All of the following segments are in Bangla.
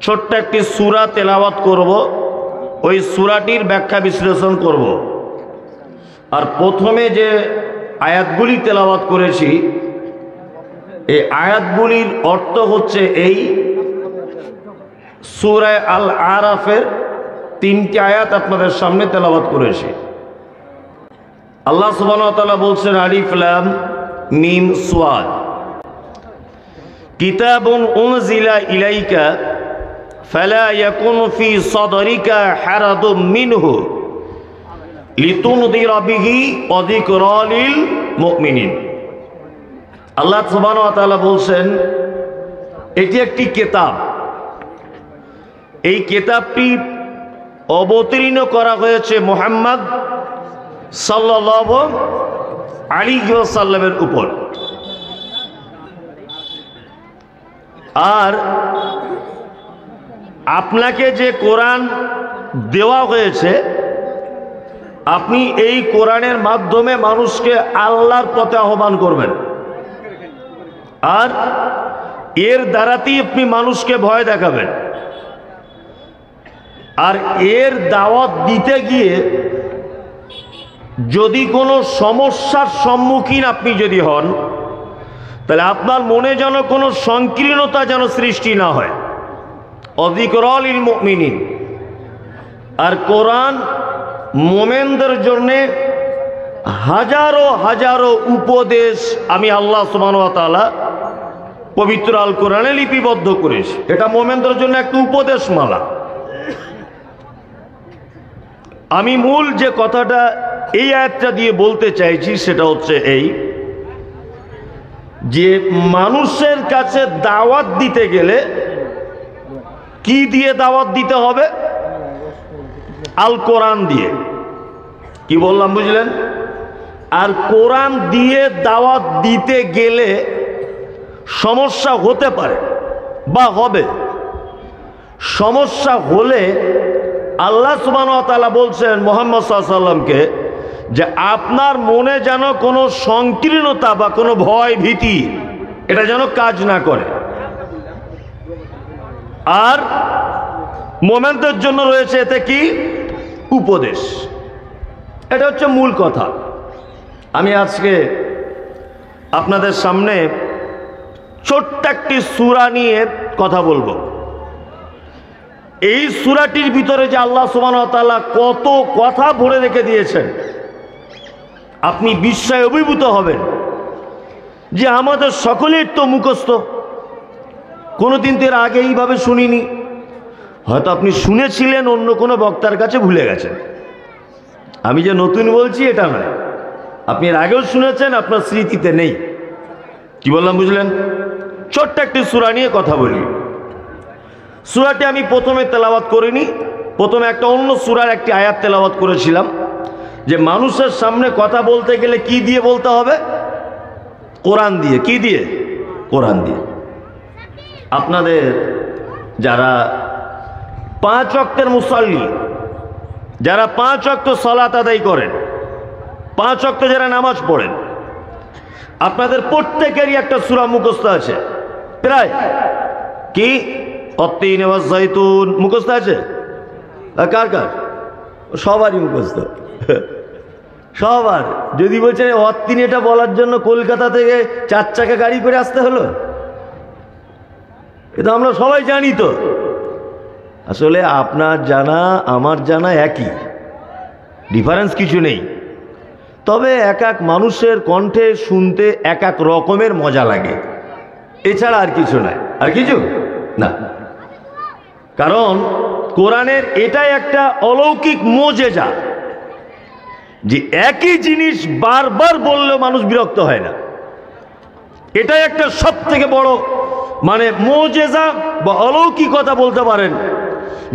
ছোট্ট একটি সূরা তেলাওয়াত করব, ওই সূরাটির ব্যাখ্যা বিশ্লেষণ করব। আর প্রথমে যে আয়াতগুলি তেলাওয়াত করেছি এই আয়াতগুলির অর্থ হচ্ছে এই সূরা আল আরাফের 3টি আয়াত আপনাদের সামনে তেলাওয়াত করেছি। আল্লাহ সুবহানাহু ওয়া তাআলা বলছেন আলিফ লাম মিম সাদ কিতাবুন উনজিলা ইলাইকা ফালা ইয়াকুন ফি সাদরিকা হারাদুম মিনহু লিতুনদিরা বিহি ওয়া যিকরা লিল মুমিনিন। আল্লাহ সুবহানাহু ওয়া তাআলা বলছেন এটি একটি কিতাব, এই কিতাবটি অবতীর্ণ করা হয়েছে মুহাম্মদ সাল্লাল্লাহু আলাইহি ওয়াসাল্লামের উপর। আর আপনাকে যে কোরআন দেওয়া হয়েছে আপনি এই কোরআনের মাধ্যমে মানুষকে আল্লাহর পথে আহ্বান করবেন, আর এর দ্বারাতেই আপনি মানুষকে ভয় দেখাবেন। আর এর দাওয়াত দিতে গিয়ে যদি কোনো সমস্যার সম্মুখীন আপনি যদি হন তাহলে আপনার মনে যেন কোনো সংকীর্ণতা যেন সৃষ্টি না হয়। যিকরা লিল মুমিনিন, আর কোরআন মোমেনদের জন্য হাজারো হাজারো উপদেশ আমি আল্লাহ সুবহানাহু ওয়া তাআলা পবিত্র আল কোরআনে লিপিবদ্ধ করেছি। এটা মোমেনদের জন্য একটা উপদেশমালা। আমি মূল যে কথাটা এই আয়াতটা দিয়ে বলতে চাইছি সেটা হচ্ছে এই যে মানুষের কাছে দাওয়াত দিতে গেলে কি দিয়ে দাওয়াত দিতে হবে? আল কোরআন দিয়ে। কি বললাম বুঝলেন? আর কোরআন দিয়ে দাওয়াত দিতে গেলে সমস্যা হতে পারে বা হবে। সমস্যা হলে আল্লাহ সুবহানাহু ওয়া তাআলা বলছেন মুহাম্মদ সাল্লাল্লাহু আলাইহি ওয়াসাল্লামকে যে আপনার মনে যেন কোনো সংকীর্ণতা বা কোনো ভয় ভীতি এটা যেন কাজ না করে। আর মোমেনদের জন্য রয়েছে এতে কি উপদেশ। এটা হচ্ছে মূল কথা। আমি আজকে আপনাদের সামনে ছোট্ট একটি সূরা নিয়ে কথা বলবো। এই সূরাটির ভিতরে যে আল্লাহ সুবহানাহু ওয়া তাআলা কত কথা ভরে রেখে দিয়েছেন আপনি বিস্ময়ে অভিভূত হবেন যে আমাদের সকলের তো মুখস্থ, কোনোদিন তো এর আগে এইভাবে শুনিনি। হয়তো আপনি শুনেছিলেন অন্য কোনো বক্তার কাছে, ভুলে গেছেন। আমি যে নতুন বলছি এটা নয়, আপনি এর আগেও শুনেছেন, আপনার স্মৃতিতে নেই। কি বললাম বুঝলেন? ছোট্ট একটি সূরা নিয়ে কথা বলি। সূরাটি আমি প্রথমে তেলাওয়াত করিনি, প্রথমে একটা অন্য সূরার একটি আয়াত তেলাওয়াত করেছিলাম যে মানুষের সামনে কথা বলতে গেলে কি দিয়ে বলতে হবে? কোরআন দিয়ে। কি দিয়ে? কোরআন দিয়ে। আপনাদের যারা 5 ওয়াক্তের মুসাল্লি, যারা 5 ওয়াক্ত সালাত আদায় করেন, 5 ওয়াক্ত যারা নামাজ পড়েন, আপনাদের প্রত্যেকেরই একটা সূরা মুখস্থ আছে প্রায়। কি? অত্তিন ওয়াজ জাইতুন মুখস্থ আছে? কার কার? সবারই মুখস্থ, সবার। যদি বলছেন অত্তিন এটা বলার জন্য কলকাতা থেকে 4 চাকা গাড়ি করে আসতে হলো, এটা আমরা সবাই জানি। তো আসলে আপনার জানা আমার জানা একই, ডিফারেন্স কিছু নেই। তবে এক এক মানুষের কণ্ঠে শুনতে এক এক রকমের মজা লাগে, এছাড়া আর কিছু নয়। আর কিছু না। কারণ কোরআনের এটাই একটা অলৌকিক মুজিজা যে একই জিনিস বারবার বললেও মানুষ বিরক্ত হয় না। এটাই একটা সব থেকে বড় মুজিজা বা অলৌকিকতা বলতে পারেন,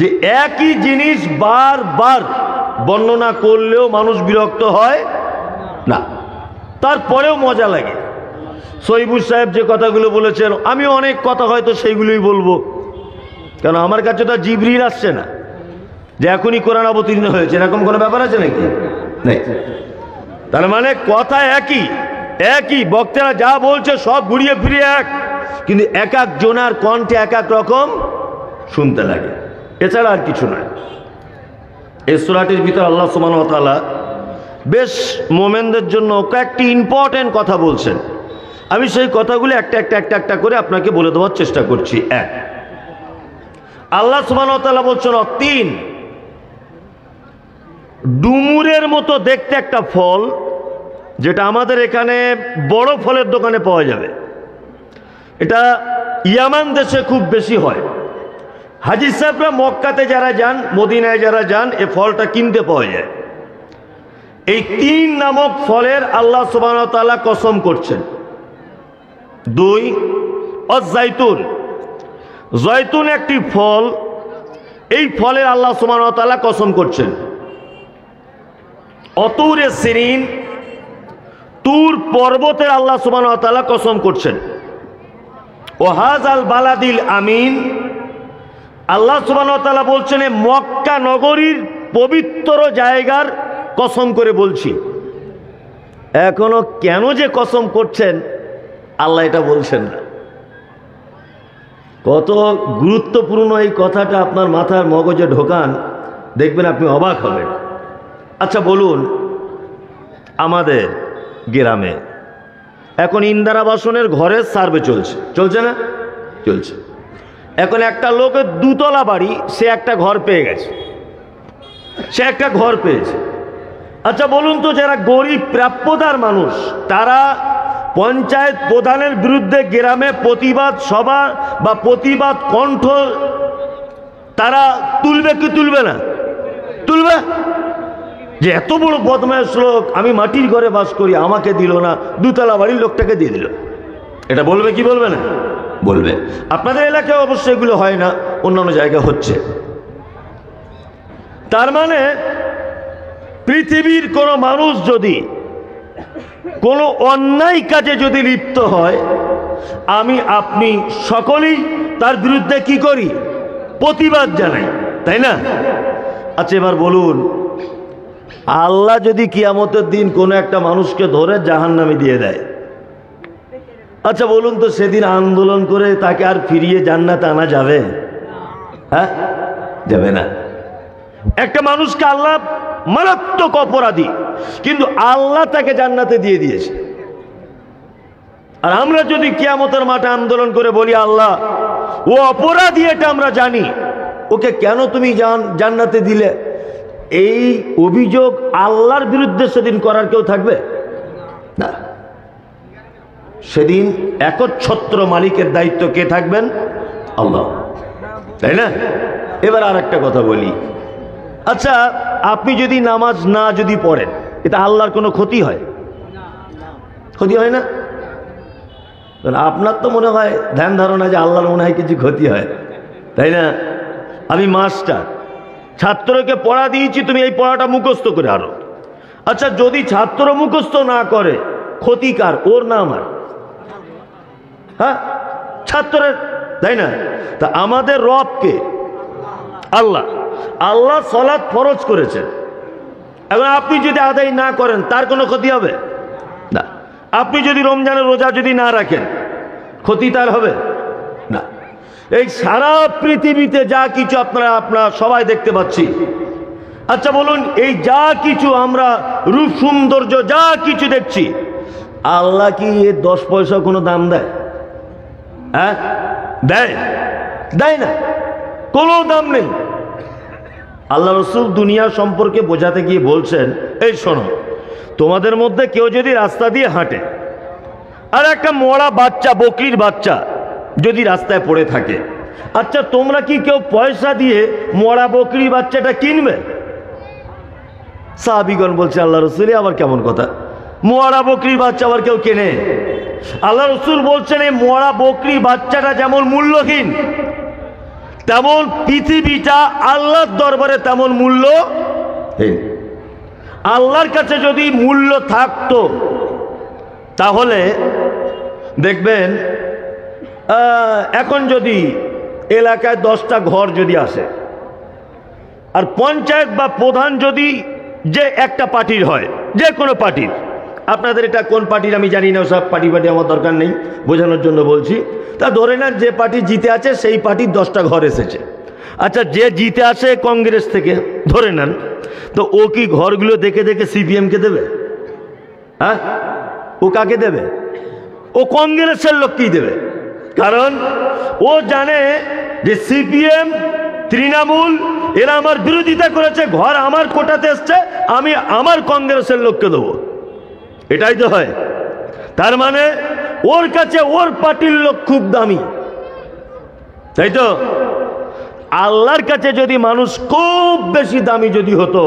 যে একই জিনিস বারবার বর্ণনা করলেও মানুষ বিরক্ত হয় না, তারপরেও মজা লাগে। সহিবুল সাহেব যে কথাগুলো বলেছেন, আমি অনেক কথা হয়তো সেইগুলোই বলবো, কারণ আমার কাছে তো জিবরিল আসছে না যে এখনই কোরআন অবতীর্ণ হয়েছে, এরকম কোনো ব্যাপার আছে নাকি? নেই। তার মানে কথা একই, একই বক্তারা যা বলছে সব ঘুরিয়ে ফিরিয়ে এক, কিন্তু এক এক জনার কণ্ঠে এক এক রকম শুনতে লাগে, এছাড়া আর কিছু নয়। এই সূরাটির ভিতর আল্লাহ সুবহানাহু ওয়া তাআলা বেশ মোমেনদের জন্য কয়েকটি ইম্পর্টেন্ট কথা বলছেন। আমি সেই কথাগুলি একটা করে আপনাকে বলে দেওয়ার চেষ্টা করছি। এক, আল্লাহ সুবহানাহু ওয়া তাআলা বলছেন তিন, ডুমুরের মতো দেখতে একটা ফল, যেটা আমাদের এখানে বড় ফলের দোকানে পাওয়া যাবে। এটা ইয়ামান দেশে খুব বেশি হয়। হাজী সাহেবরা মক্কাতে যারা যান, মদিনায় যারা যান, এই ফলটা কিনতে পাওয়া যায়। এই তিন নামক ফলের আল্লাহ সুবহানাহু ওয়া তাআলা কসম করছেন। দুই, অজাইতুন, জয়তুন একটি ফল, এই ফলের আল্লাহ সুবহানাহু ওয়া তাআলা কসম করছেন। অতুরে সিরিন, তুর পর্বতের আল্লাহ সুবহানাহু ওয়া তাআলা কসম করছেন। ও হাযাল বালাদিল আমিন, আল্লাহ সুবহানাহু ওয়া তাআলা বলছেন মক্কা নগরীর পবিত্র জায়গার কসম করে বলছি। এখনো কেন যে কসম করছেন আল্লাহ এটা বলছেন না। কত গুরুত্বপূর্ণ এই কথাটা আপনার মাথার মগজে ঢোকান, দেখবেন আপনি অবাক হবেন। আচ্ছা বলুন, আমাদের গ্রামে এখন ইন্দিরা বাসনের ঘরের সার্ভে চলছে না? চলছে। এখন একটা লোকের দুতলা বাড়ি, সে একটা ঘর পেয়ে গেছে, সে একটা ঘর পেয়েছে। আচ্ছা বলুন তো, যারা গরিব প্রাপ্যদার মানুষ, তারা পঞ্চায়েত প্রধানের বিরুদ্ধে গ্রামে প্রতিবাদ সভা বা প্রতিবাদ কণ্ঠ তারা তুলবে কি তুলবে না? তুলবে। যে এত বড় বদমাশ লোক, আমি মাটির ঘরে বাস করি, আমাকে দিল না, দুতলা বাড়ির লোকটাকে দিয়ে দিল, এটা বলবে কি বলবে না? বলবে। আপনাদের এলাকায় অবশ্যই এগুলো হয় না, অন্যান্য জায়গায় হচ্ছে। তার মানে পৃথিবীর কোনো মানুষ যদি কোনো অন্যায় কাজে যদি লিপ্ত হয়, আমি আপনি সকলেই তার বিরুদ্ধে কি করি? প্রতিবাদ জানাই, তাই না? আচ্ছা এবার বলুন, আল্লাহ যদি কিয়ামতের দিন কোনো একটা মানুষকে ধরে জাহান্নামে দিয়ে দেয়, আচ্ছা বলুন তো, সেদিন আন্দোলন করে তাকে আর ফিরিয়ে জান্নাতে আনা যাবে? হ্যাঁ, যাবে না। একটা মানুষকে আল্লাহ মারাত্মক অপরাধী, কিন্তু আল্লাহ তাকে জান্নাতে দিয়ে দিয়েছে। আর আমরা যদি কিয়ামতের মাঠে আন্দোলন করে বলি, আল্লাহ ও অপরাধী, এটা আমরা জানি, ওকে কেন তুমি জান্নাতে দিলে? এই অভিযোগ আল্লাহর বিরুদ্ধে সেদিন করার কেউ থাকবে না। সেদিন একচ্ছত্র মালিকের দায়িত্ব কে থাকবেন? আল্লাহ, তাই না? এবার আর একটা কথা বলি। আচ্ছা, আপনি যদি নামাজ না যদি পড়েন, এটা আল্লাহর কোনো ক্ষতি হয়? ক্ষতি হয় না? আপনার তো মনে হয় ধ্যান ধারণা যে আল্লাহর মনে হয় কিছু ক্ষতি হয়, তাই না? আমি মাস্টার, ছাত্রকে পড়া দিয়েছি, তুমি এই পড়াটা মুখস্থ করে আরো। আচ্ছা যদি ছাত্র মুখস্থ না করে, ক্ষতিকার ওর না আমার? হ্যাঁ, ছাত্রের, তাই না? তা আমাদের রবকে আল্লাহ, আল্লাহ সালাত ফরজ করেছেন। এখন আপনি যদি আদায় না করেন, তার কোনো ক্ষতি হবে না। আপনি যদি রমজানের রোজা যদি না রাখেন, ক্ষতি তার হবে না। এই সারা পৃথিবীতে যা কিছু আপনারা সবাই দেখতে পাচ্ছি, আচ্ছা বলুন, এই যা কিছু আমরা রূপ সৌন্দর্য যা কিছু দেখছি, আল্লাহ কি এর 10 পয়সা কোনো দাম দেয়? হ্যাঁ, দেয়? দেয় না, কোনো দাম নেই। আল্লাহ রসুল দুনিয়া সম্পর্কে বোঝাতে গিয়ে বলছেন, এই শোনো, তোমাদের মধ্যে কেউ যদি রাস্তা দিয়ে হাঁটে, আর একটা মরা বাচ্চা, বকরির বাচ্চা যদি রাস্তায় পড়ে থাকে, আচ্ছা তোমরা কি কেউ পয়সা দিয়ে মরা বকরি বাচ্চাটা কিনবে? সাহাবীগণ বলছে, আল্লাহ রসুল আবার কেমন কথা, মরা বকরির বাচ্চা আবার কেউ কেনে? আল্লাহ রসুল বলছেন, এই মরা বকরি বাচ্চাটা যেমন মূল্যহীন, তেমন পৃথিবীটা আল্লাহর দরবারে তেমন মূল্যহীন। আল্লাহর কাছে যদি মূল্য থাকতো, তাহলে দেখবেন এখন যদি এলাকায় 10টা ঘর যদি আসে, আর পঞ্চায়েত বা প্রধান যদি যে একটা পার্টির হয়, যে কোনো পার্টির, আপনাদের এটা কোন পার্টির আমি জানি না, সব পার্টি আমার দরকার নেই, বোঝানোর জন্য বলছি। তা ধরে নেন যে পার্টি জিতে আছে সেই পার্টির 10টা ঘর এসেছে। আচ্ছা, যে জিতে আসে কংগ্রেস থেকে ধরে নেন, তো ও কি ঘরগুলো দেখে দেখে সিপিএমকে দেবে? হ্যাঁ, ও কাকে দেবে? ও কংগ্রেসের লোককেই দেবে। কারণ ও জানে যে সিপিএম, তৃণমূল এরা আমার বিরোধিতা করেছে, ঘর আমার কোটাতে এসছে, আমি আমার কংগ্রেসের লোককে দেবো। এটাই তো হয়। তার মানে ওর কাছে ওর পার্টির লোক খুব দামি, তাই তো? আল্লাহর কাছে যদি মানুষ খুব বেশি দামি যদি হতো,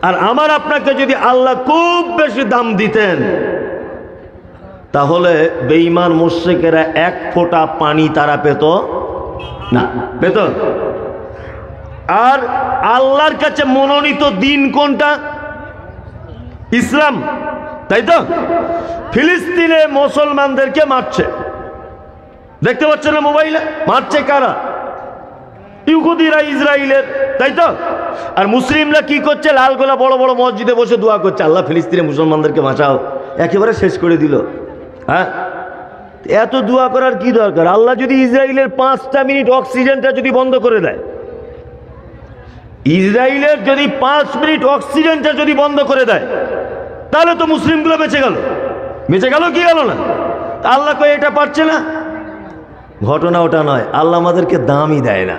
আর আমার আপনাকে যদি আল্লাহ খুব বেশি দাম দিতেন, তাহলে বেঈমান মুশরিকেরা এক ফোঁটা পানি তারা পেত না, পেত? আর আল্লাহর কাছে মনোনীত দিন কোনটা? ইসলাম, তাই তো? ফিলিস্তিনে মুসলমানদেরকে মারছে, দেখতে পাচ্ছেন না মোবাইলে? মারছে কারা? ইহুদিরা, ইসরায়েলের, তাই তো? আর মুসলিমরা কি করছে? লাল গোলা বড় বড় মসজিদে বসে দোয়া করছে, আল্লাহ ফিলিস্তিনে মুসলমানদেরকে বাঁচাও। একেবারে শেষ করে দিল। হ্যাঁ, এত দোয়া করার কি দরকার? আল্লাহ যদি ইসরায়েলের 5টা মিনিট অক্সিজেনটা যদি বন্ধ করে দেয়, ইসরায়েলের যদি 5 মিনিট অক্সিজেনটা যদি বন্ধ করে দেয়, তাহলে তো মুসলিমগুলো বেঁচে গেল। বেঁচে গেল কি গেল না? আল্লাহ কই এটা পারছে না। ঘটনা ওটা নয়, আল্লাহ আমাদেরকে দামই দেয় না।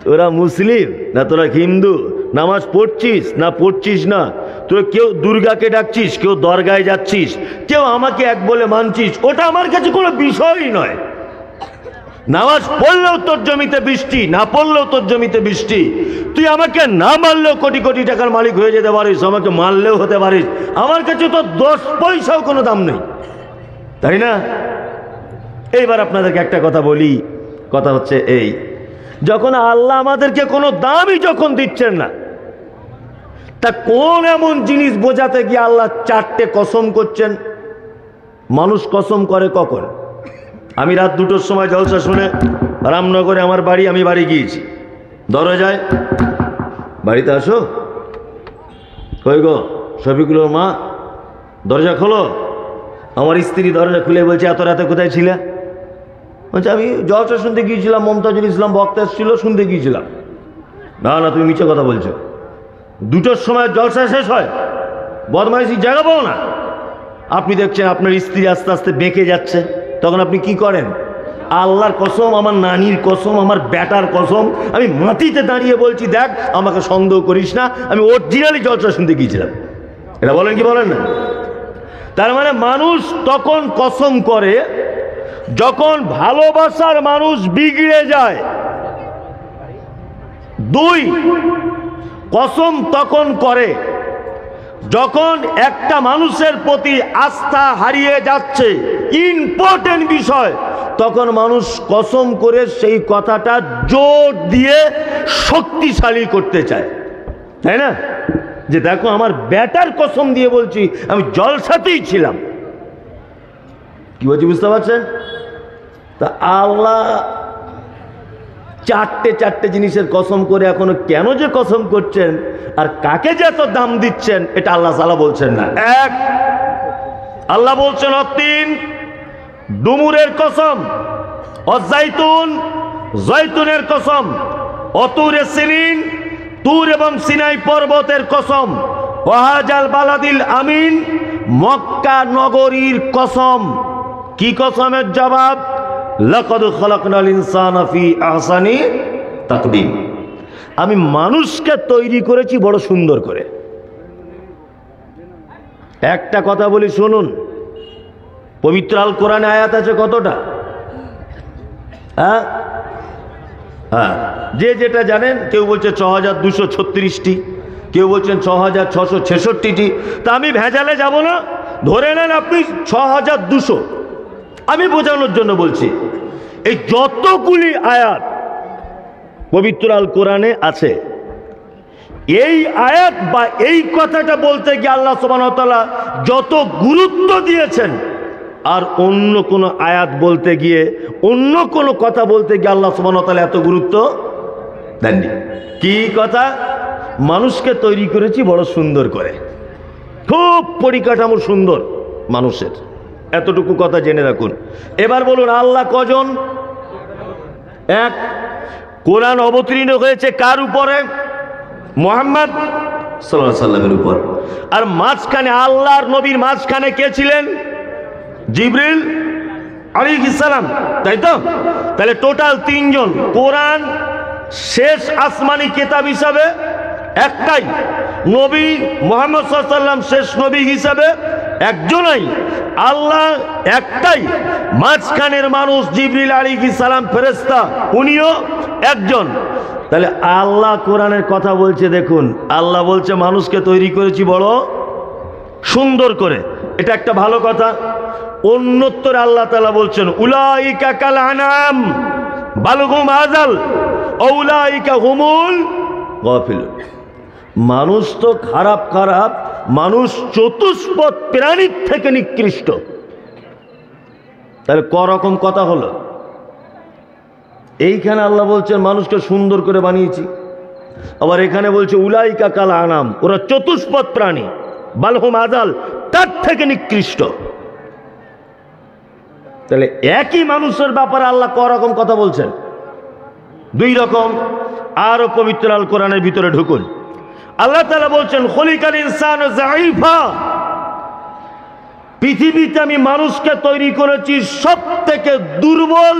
তোরা মুসলিম না তোরা হিন্দু, নামাজ পড়ছিস না পড়ছিস না, তোরা কেউ দুর্গাকে ডাকছিস, কেউ দরগায় যাচ্ছিস, কেউ আমাকে এক বলে মানছিস, ওটা আমার কাছে কোনো বিষয়ই নয়। নামাজ পড়লেও তোর জমিতে বৃষ্টি, না পড়লেও তোর জমিতে বৃষ্টি। তুই আমাকে না মারলেও কোটি কোটি টাকার মালিক হয়ে যেতে পারিস, আমাকে মারলেও হতে পারিস, আমার কাছে তো 10 পয়সাও কোনো দাম নেই, তাই না? এইবার আপনাদেরকে একটা কথা বলি, কথা হচ্ছে এই, যখন আল্লাহ আমাদেরকে কোনো দামই যখন দিচ্ছেন না, তা কোন এমন জিনিস বোঝাতে গিয়ে আল্লাহ 4টে কসম করছেন? মানুষ কসম করে কখন? আমি রাত 2টোর সময় জলসা শুনে রামনগরে আমার বাড়ি, আমি বাড়ি গিয়েছি, দরজায় বাড়িতে আসো, কই গো শফিকুলের মা, দরজা খোলো। আমার স্ত্রী দরজা খুলে বলছে, এত রাতে কোথায় ছিলে? বলছে, আমি জলসা শুনতে গিয়েছিলাম, মমতাজুল ইসলাম বক্তা এসেছিল, শুনতে গিয়েছিলাম। না না, তুমি মিছে কথা বলছো। 2টোর সময় জলসা শেষ হয়, বদমাইশি জায়গা পাও না। আপনি দেখছেন আপনার স্ত্রী আস্তে আস্তে বেঁকে যাচ্ছে, তখন আপনি কি করেন? আল্লাহর কসম, আমার নানির কসম, আমার বেটার কসম, আমি মাটিতে দাঁড়িয়ে বলছি, দেখ আমাকে সন্দেহ করিস না, আমি অরিজিনালি জলসা শুনতে গিয়েছিলাম। এটা বলেন কি বলেন না? তার মানে মানুষ তখন কসম করে যখন ভালোবাসার মানুষ বিগড়ে যায়। 2, কসম তখন করে যখন একটা মানুষের প্রতি আস্থা হারিয়ে যাচ্ছে, ইম্পর্টেন্ট বিষয়, তখন মানুষ কসম করে সেই কথাটা জোর দিয়ে শক্তিশালী করতে চায়, তাই না? যে দেখো আমার বেটার কসম দিয়ে বলছি, আমি জলসাতেই ছিলাম। কি বলছি বুঝতে পারছেন? তা আল্লাহ 4টে জিনিসের কসম করে এখনো কেন যে কসম করছেন আর কাকে যে এত দাম দিচ্ছেন, এটা আল্লাহ তাআলা বলছেন না। 1, আল্লাহ বলছেন অতীন, ডুমুরের কসম, অজাইতুন, জয়তুনের কসম, অতুরে সিনিন, তুর এবং সিনাই পর্বতের কসম, ওয়াহাজাল বালাদিল আমিন, মক্কা নগরীর কসম। কি কসমের জবাব? লাকাদ খালাকনাল ইনসানা ফি আহসানি তাকবীম। আমি মানুষকে তৈরি করেছি বড় সুন্দর করে। একটা কথা বলি শুনুন, পবিত্র আল কোরআনে আয়াত আছে কতটা? হ্যাঁ, যে যেটা জানেন, কেউ বলছে 6236টি, কেউ বলছেন 6666টি। তা আমি ভেজালে যাব না, ধরে নেন আপনি 6200। আমি বোঝানোর জন্য বলছি, এই যতগুলি আয়াত পবিত্র আল কোরআনে আছে, এই আয়াত বা এই কথাটা বলতে গিয়ে আল্লাহ সুবহানাহু ওয়া তাআলা যত গুরুত্ব দিয়েছেন, আর অন্য কোনো আয়াত বলতে গিয়ে, অন্য কোনো কথা বলতে গিয়ে আল্লাহ সুবহানাহু ওয়া তাআলা এত গুরুত্ব দেননি। কি কথা? মানুষকে তৈরি করেছি বড় সুন্দর করে। খুব পরিকাঠামো সুন্দর মানুষের, এতটুকু কথা জেনে রাখুন। এবার বলুন আল্লাহ কজন? এক। কোরআন অবতীর্ণ হয়েছে কার উপরে? মুহাম্মদ সাল্লাল্লাহু আলাইহি সাল্লামের উপর। আর মাঝখানে আল্লাহর নবীর মাঝখানে কে ছিলেন? জিবরিল আলাইহিস সালাম, তাই তো? তাহলে টোটাল তিনজন। কোরআন শেষ আসমানি কিতাব হিসাবে একটাই, নবী মুহাম্মদ সাল্লাল্লাহু আলাইহি সাল্লাম শেষ নবী হিসাবে একজনই, আল্লাহ একটাই, মাঝখানের মানুষ জিবরিল আলাইহিস সালাম ফেরেশতা, উনিও একজন। তাহলে আল্লাহ কোরআনের কথা বলছে, দেখুন আল্লাহ বলছে মানুষকে তৈরি করেছি বড় সুন্দর করে, এটা একটা ভালো কথা। অন্যত্তর আল্লাহ তাআলা বলছেন উলাইকা কাল আনাম বাল হুম আযাল উলাইকা হুমুল গাফিলুন। মানুষ তো খারাপ খারাপ, মানুষ চতুষ্পদ প্রাণীর থেকে নিকৃষ্ট। তাহলে করকম কথা হলো। এইখানে আল্লাহ বলছেন মানুষকে সুন্দর করে বানিয়েছি, আবার এখানে বলছে উলাইকা কাল আনাম, ওরা চতুষ্পদ প্রাণী, বালহুম আযাল, তার থেকে নিকৃষ্ট। তাহলে একই মানুষের ব্যাপারে আল্লাহ করকম কথা বলছেন? দুই রকম। আরো পবিত্র আল কোরআনের ভিতরে ঢুকুন, আল্লাহ তাআলা বলছেন খলিকাল ইনসানু যায়ীফা, পৃথিবীতে আমি মানুষকে তৈরি করেছি সব থেকে দুর্বল,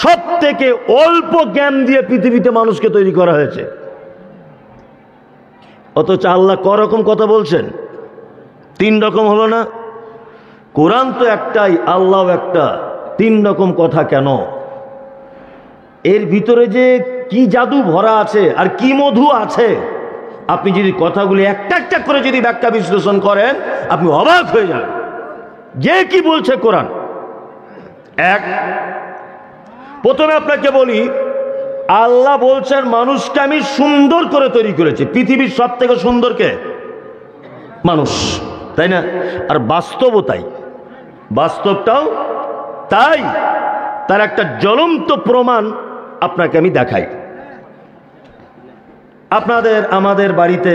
সব থেকে অল্প জ্ঞান দিয়ে পৃথিবীতে মানুষকে তৈরি করা হয়েছে। অথচ আল্লাহ করকম কথা বলছেন? তিন রকম হলো না? কোরআন তো একটাই, আল্লাহ একটা, তিন রকম কথা কেন? এর ভিতরে যে কি জাদু ভরা আছে আর কি মধু আছে, আপনি যদি কথাগুলি একটা একটা করে যদি ব্যাখ্যা বিশ্লেষণ করেন আপনি অবাক হয়ে যাবেন যে কি বলছে কোরআন। এক, প্রথমে আপনাকে বলি, আল্লাহ বলছেন মানুষকে আমি সুন্দর করে তৈরি করেছি। পৃথিবীর সব থেকে সুন্দর কে? মানুষ, তাই না? আর বাস্তবও তাই, বাস্তবটাও তাই। তার একটা জ্বলন্ত প্রমাণ আপনাকে আমি দেখাই। আপনাদের আমাদের বাড়িতে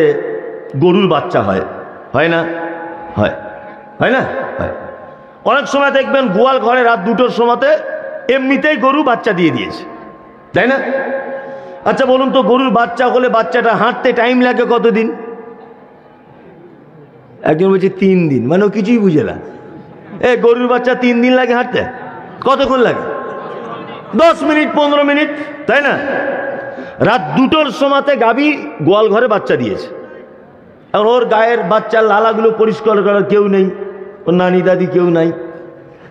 গরুর বাচ্চা হয়, হয় না? হয়, হয় না? হয়। অনেক সময় দেখবেন গোয়াল ঘরে রাত 2টোর সময়তে এমনিতেই গরু বাচ্চা দিয়ে দিয়েছে, তাই না? আচ্ছা বলুন তো, গরুর বাচ্চা হলে বাচ্চাটা হাঁটতে টাইম লাগে কতদিন? একজন বলছে 3 দিন, মানে ও কিছুই বুঝে না। গরুর বাচ্চা 3 দিন লাগে হাঁটতে? কতক্ষণ লাগে? 10 মিনিট 15 মিনিট, তাই না? রাত 2টোর সময়তে গাভী গোয়াল ঘরে বাচ্চা দিয়েছে। এখন ওর গায়ের বাচ্চার লালাগুলো পরিষ্কার করার কেউ নেই, ওর নানি দাদি কেউ নাই,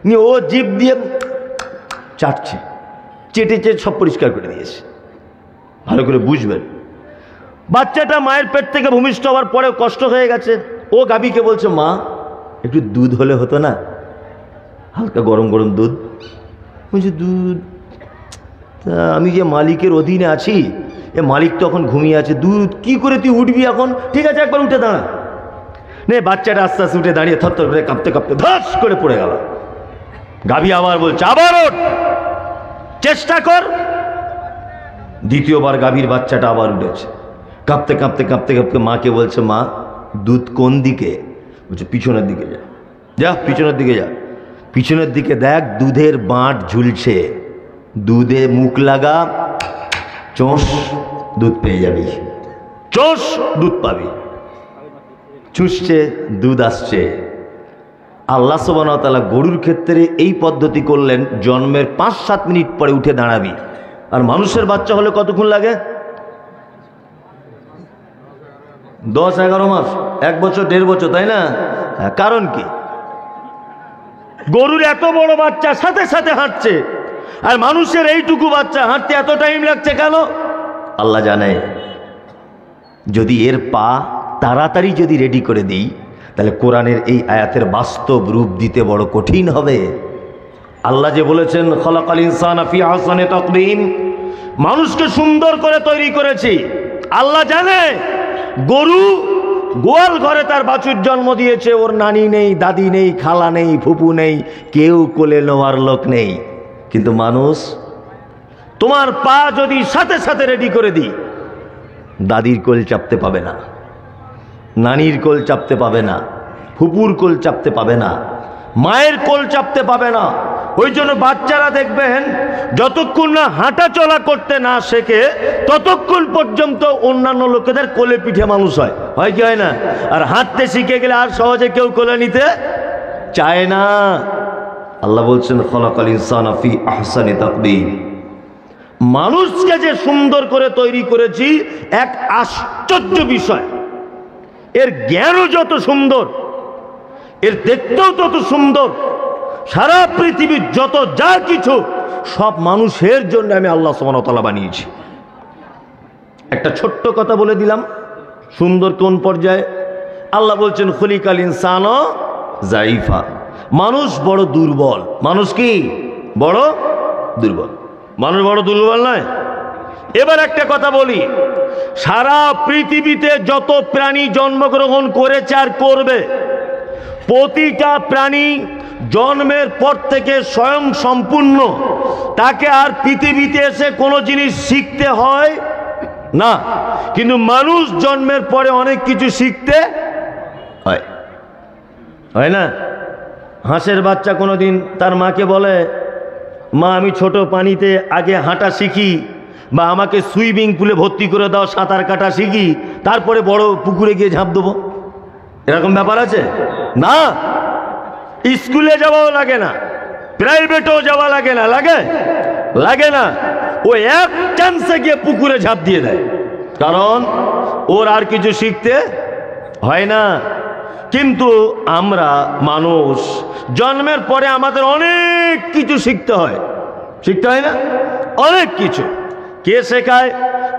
নিয়ে ও জিভ দিয়ে চাটছে, চেটে চেটে সব পরিষ্কার করে দিয়েছে। ভালো করে বুঝবেন, বাচ্চাটা মায়ের পেট থেকে ভূমিষ্ঠ হওয়ার পরেও কষ্ট হয়ে গেছে। ও গাভীকে বলছে, মা একটু দুধ হলে হতো না, হালকা গরম গরম দুধ। বলছে দুধ? তা আমি যে মালিকের অধীনে আছি, এ মালিক তখন ঘুমিয়ে আছে, দুধ কি করে তুই উঠবি এখন? ঠিক আছে একবার উঠে দাঁড়া। নে, বাচ্চাটা আস্তে আস্তে উঠে দাঁড়িয়ে থরথর করে কাঁপতে কাঁপতে ধস করে পড়ে গেল। গাভী আবার বলছে, আবার ওঠ, চেষ্টা কর। দ্বিতীয়বার গাভীর বাচ্চাটা আবার উঠেছে, কাঁপতে কাঁপতে কাঁপতে কাঁপতে মাকে বলছে, মা দুধ কোন দিকে? বলছে পিছনের দিকে যা। যা পিছনের দিকে যা, পিছনের দিকে দেখ দুধের বাঁট ঝুলছে, দুধে মুখ লাগা, চোষ, দুধ পেয়ে যাবি, চোষ দুধ পাবি। চুষছে, দুধ আসছে। আল্লাহ সুবহানাহু ওয়া তাআলা গরুর ক্ষেত্রে এই পদ্ধতি করলেন, জন্মের 5-7 মিনিট পরে উঠে দাঁড়াবি। আর মানুষের বাচ্চা হলে কতক্ষণ লাগে? 10-11 মাস, 1 বছর 1.5 বছর, তাই না? কারণ কি? গরুর এত বড় বাচ্চা সাথে সাথে হাঁটছে, আর মানুষের এইটুকু বাচ্চা হাঁটতে এত টাইম লাগছে কেন? আল্লাহ জানে। যদি এর পা তাড়াতাড়ি যদি রেডি করে দিই, তাহলে কোরআনের এই আয়াতের বাস্তব রূপ দিতে বড় কঠিন হবে। আল্লাহ যে বলেছেন খলাকাল ইনসানা ফি আহসানি তাকওয়িম, মানুষকে সুন্দর করে তৈরি করেছি। আল্লাহ জানে গরু গোয়াল ঘরে তার বাছুর জন্ম দিয়েছে, ওর নানি নেই, দাদি নেই, খালা নেই, ফুপু নেই, কেউ কোলে নেওয়ার লোক নেই। কিন্তু মানুষ, তোমার পা যদি সাথে সাথে রেডি করে দিই, দাদির কোল চাপতে পাবে না, নানির কোল চাপতে পাবে না, ফুপুর কোল চাপতে পাবে না, মায়ের কোল চাপতে পাবে না। ওই জন্য বাচ্চারা দেখবেন যতক্ষণ না হাঁটা চলা করতে না শেখে ততক্ষণ পর্যন্ত অন্যান্য লোকেদের কোলে পিঠে মানুষ হয়, হয় কি হয় না? আর হাঁটতে শিখে গেলে আর সহজে কেউ কোলে নিতে চায় না। আল্লাহ বলছেন খলাকাল ইনসানা ফি আহসানি তাকবীর, মানুষকে যে সুন্দর করে তৈরি করেছি এক আশ্চর্য বিষয়। এর জ্ঞানও যত সুন্দর, এর দেখতেও তত সুন্দর। সারা পৃথিবীর যত যা কিছু সব মানুষের জন্য আমি আল্লাহ সুবহানাহু ওয়া তাআলা বানিয়েছি। একটা ছোট্ট কথা বলে দিলাম, সুন্দর কোন পর্যায়ে? আল্লাহ বলছেন খুলিকাল ইনসানু যায়ীফা, মানুষ বড় দুর্বল। মানুষ কি বড় দুর্বল? মানুষ বড় দুর্বল নয়। এবার একটা কথা বলি, সারা পৃথিবীতে যত প্রাণী জন্মগ্রহণ করেছে আর করবে, প্রতিটা প্রাণী জন্মের পর থেকে স্বয়ং সম্পূর্ণ, তাকে আর পৃথিবীতে এসে কোনো জিনিস শিখতে হয় না। কিন্তু মানুষ জন্মের পরে অনেক কিছু শিখতে হয়, হয় না? হাঁসের বাচ্চা কোনোদিন তার মাকে বলে, মা আমি ছোট পানিতে আগে হাঁটা শিখি, বা আমাকে সুইমিং পুলে ভর্তি করে দাও, সাঁতার কাটা শিখি, তারপরে বড় পুকুরে গিয়ে ঝাঁপ দেবো। এরকম ব্যাপার আছে না। স্কুলে যাওয়াও লাগে না, প্রাইভেটেও যাওয়া লাগে না, লাগে লাগে না। ও এক চান্সে গিয়ে পুকুরে ঝাঁপ দিয়ে দেয়, কারণ ওর আর কিছু শিখতে হয় না। কিন্তু আমরা মানুষ জন্মের পরে আমাদের অনেক কিছু শিখতে হয়, শিখতে হয় না? অনেক কিছু। কে শেখায়?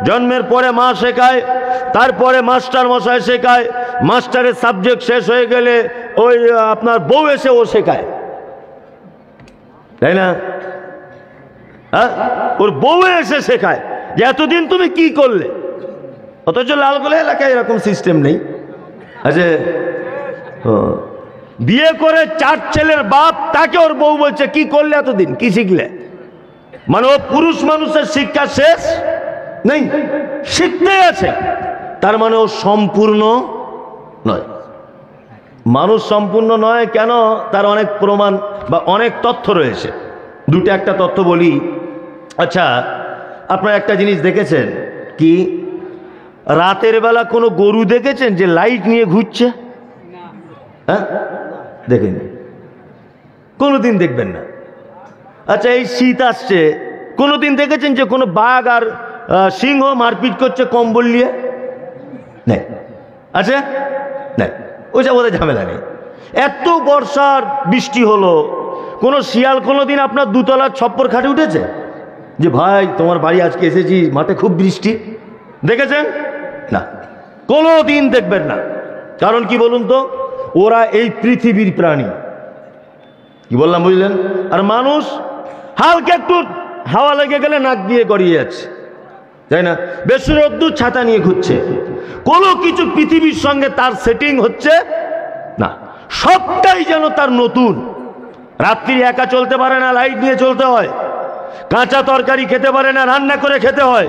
জন্মের পরে মা শেখায়, তারপরে মাস্টার মশাই শেখায়, মাস্টারের সাবজেক্ট শেষ হয়ে গেলে ওই আপনার বউ এসে ও শেখায়, তাই না? হ্যাঁ, ওর বউ এসে শেখায় যে এতদিন তুমি কি করলে। অথচ লালগোলা এলাকায় এরকম সিস্টেম নেই। আচ্ছা, বিয়ে করে 4 ছেলের বাপ, তাকে ওর বউ বলছে কি করলে এতদিন, কি শিখলে? মানে ও পুরুষ মানুষের শিক্ষা শেষ নেই, শিখতে আছে। তার মানে ও সম্পূর্ণ নয়। মানুষ সম্পূর্ণ নয় কেন? তার অনেক প্রমাণ বা অনেক তথ্য রয়েছে। দুটো একটা তথ্য বলি। আচ্ছা, আপনারা একটা জিনিস দেখেছেন কি, রাতের বেলা কোনো গরু দেখেছেন যে লাইট নিয়ে ঘুরছে? হ্যাঁ, দেখেন, কোনোদিন দেখবেন না। আচ্ছা, এই শীত আসছে, কোনোদিন দেখেছেন যে কোনো বাঘ আর সিংহ মারপিট করছে কম্বল নিয়ে? নেই। আচ্ছা, নেই, ওইসব ওদের ঝামেলা নেই। এত বর্ষার বৃষ্টি হলো, কোনো শিয়াল কোনোদিন আপনার দুতলার ছপ্পর খাটে উঠেছে যে ভাই তোমার বাড়ি আজকে এসেছি, মাঠে খুব বৃষ্টি? দেখেছেন? না, কোনো দিন দেখবেন না। কারণ কি বলুন তো, ওরা এই পৃথিবীর প্রাণী। কি বললাম বুঝলেন? আর মানুষ হালকা একটু হাওয়া লেগে গেলে নাক দিয়ে গড়িয়ে যাচ্ছে, তাই না? বেশি রোদ্দুর ছাতা নিয়ে ঘুরছে, কোনো কিছু পৃথিবীর সঙ্গে তার সেটিং হচ্ছে না। সবটাই যেন তার নতুন। রাত্রি একা চলতে পারে না, লাইট নিয়ে চলতে হয়। কাঁচা তরকারি খেতে পারে না, রান্না করে খেতে হয়।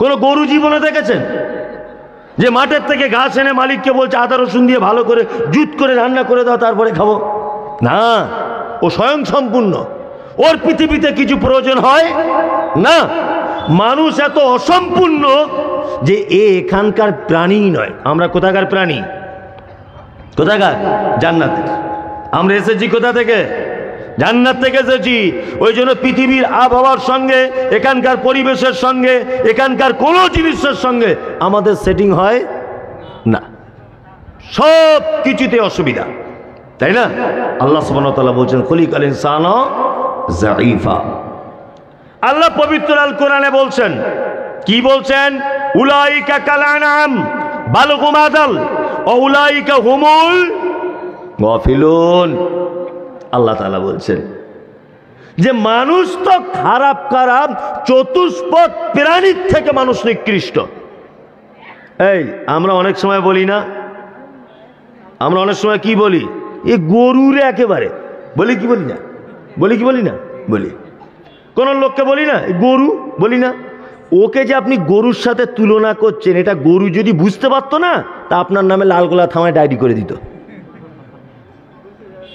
কোনো গরু জীবনে দেখেছেন যে মাঠের থেকে ঘাস এনে মালিককে বলছে আদা রসুন দিয়ে ভালো করে জুত করে রান্না করে দাও, তারপরে খাবো? না, ও স্বয়ং সম্পূর্ণ, ওর পৃথিবীতে কিছু প্রয়োজন হয় না। মানুষ এত অসম্পূর্ণ যে এখানকার প্রাণী নয়। আমরা কোথাকার প্রাণী? কোথাকার? জান্নাত। আমরা এসেছি কোথা থেকে? জান্নাত থেকে এসেছি। ওই জন্য পৃথিবীর আবহাওয়ার সঙ্গে, এখানকার পরিবেশের সঙ্গে, এখানকার কোনো জিনিসের সঙ্গে আমাদের সেটিং হয় না। সব কিছুতে অসুবিধা, তাই না? আল্লাহ সুবহানাহু ওয়া তাআলা বলছেন খুলিকাল ইনসানু যায়ীফা। আল্লাহ পবিত্র আল কোরআনে বলছেন, কি বলছেন? উলাইকা কাল আনআম বাল হুম আদাল ওয়া উলাইকা হুমুল গাফিলুন। আল্লাহ তাআলা বলছেন যে মানুষ তো খারাপ খারাপ চতুষ্পদ প্রাণীর থেকে মানুষ নিকৃষ্ট। এই আমরা অনেক সময় বলি না, আমরা অনেক সময় কি বলি? এই গরুরে একেবারে বলি কি বলি না? বলি কি বলি না? বলি। কোন লোককে বলি না গরু, বলি না? ওকে যে আপনি গরুর সাথে তুলনা করছেন, এটা গরু যদি বুঝতে পারতো না তা আপনার নামে লালগোলা থামায় ডায়েরি করে দিত।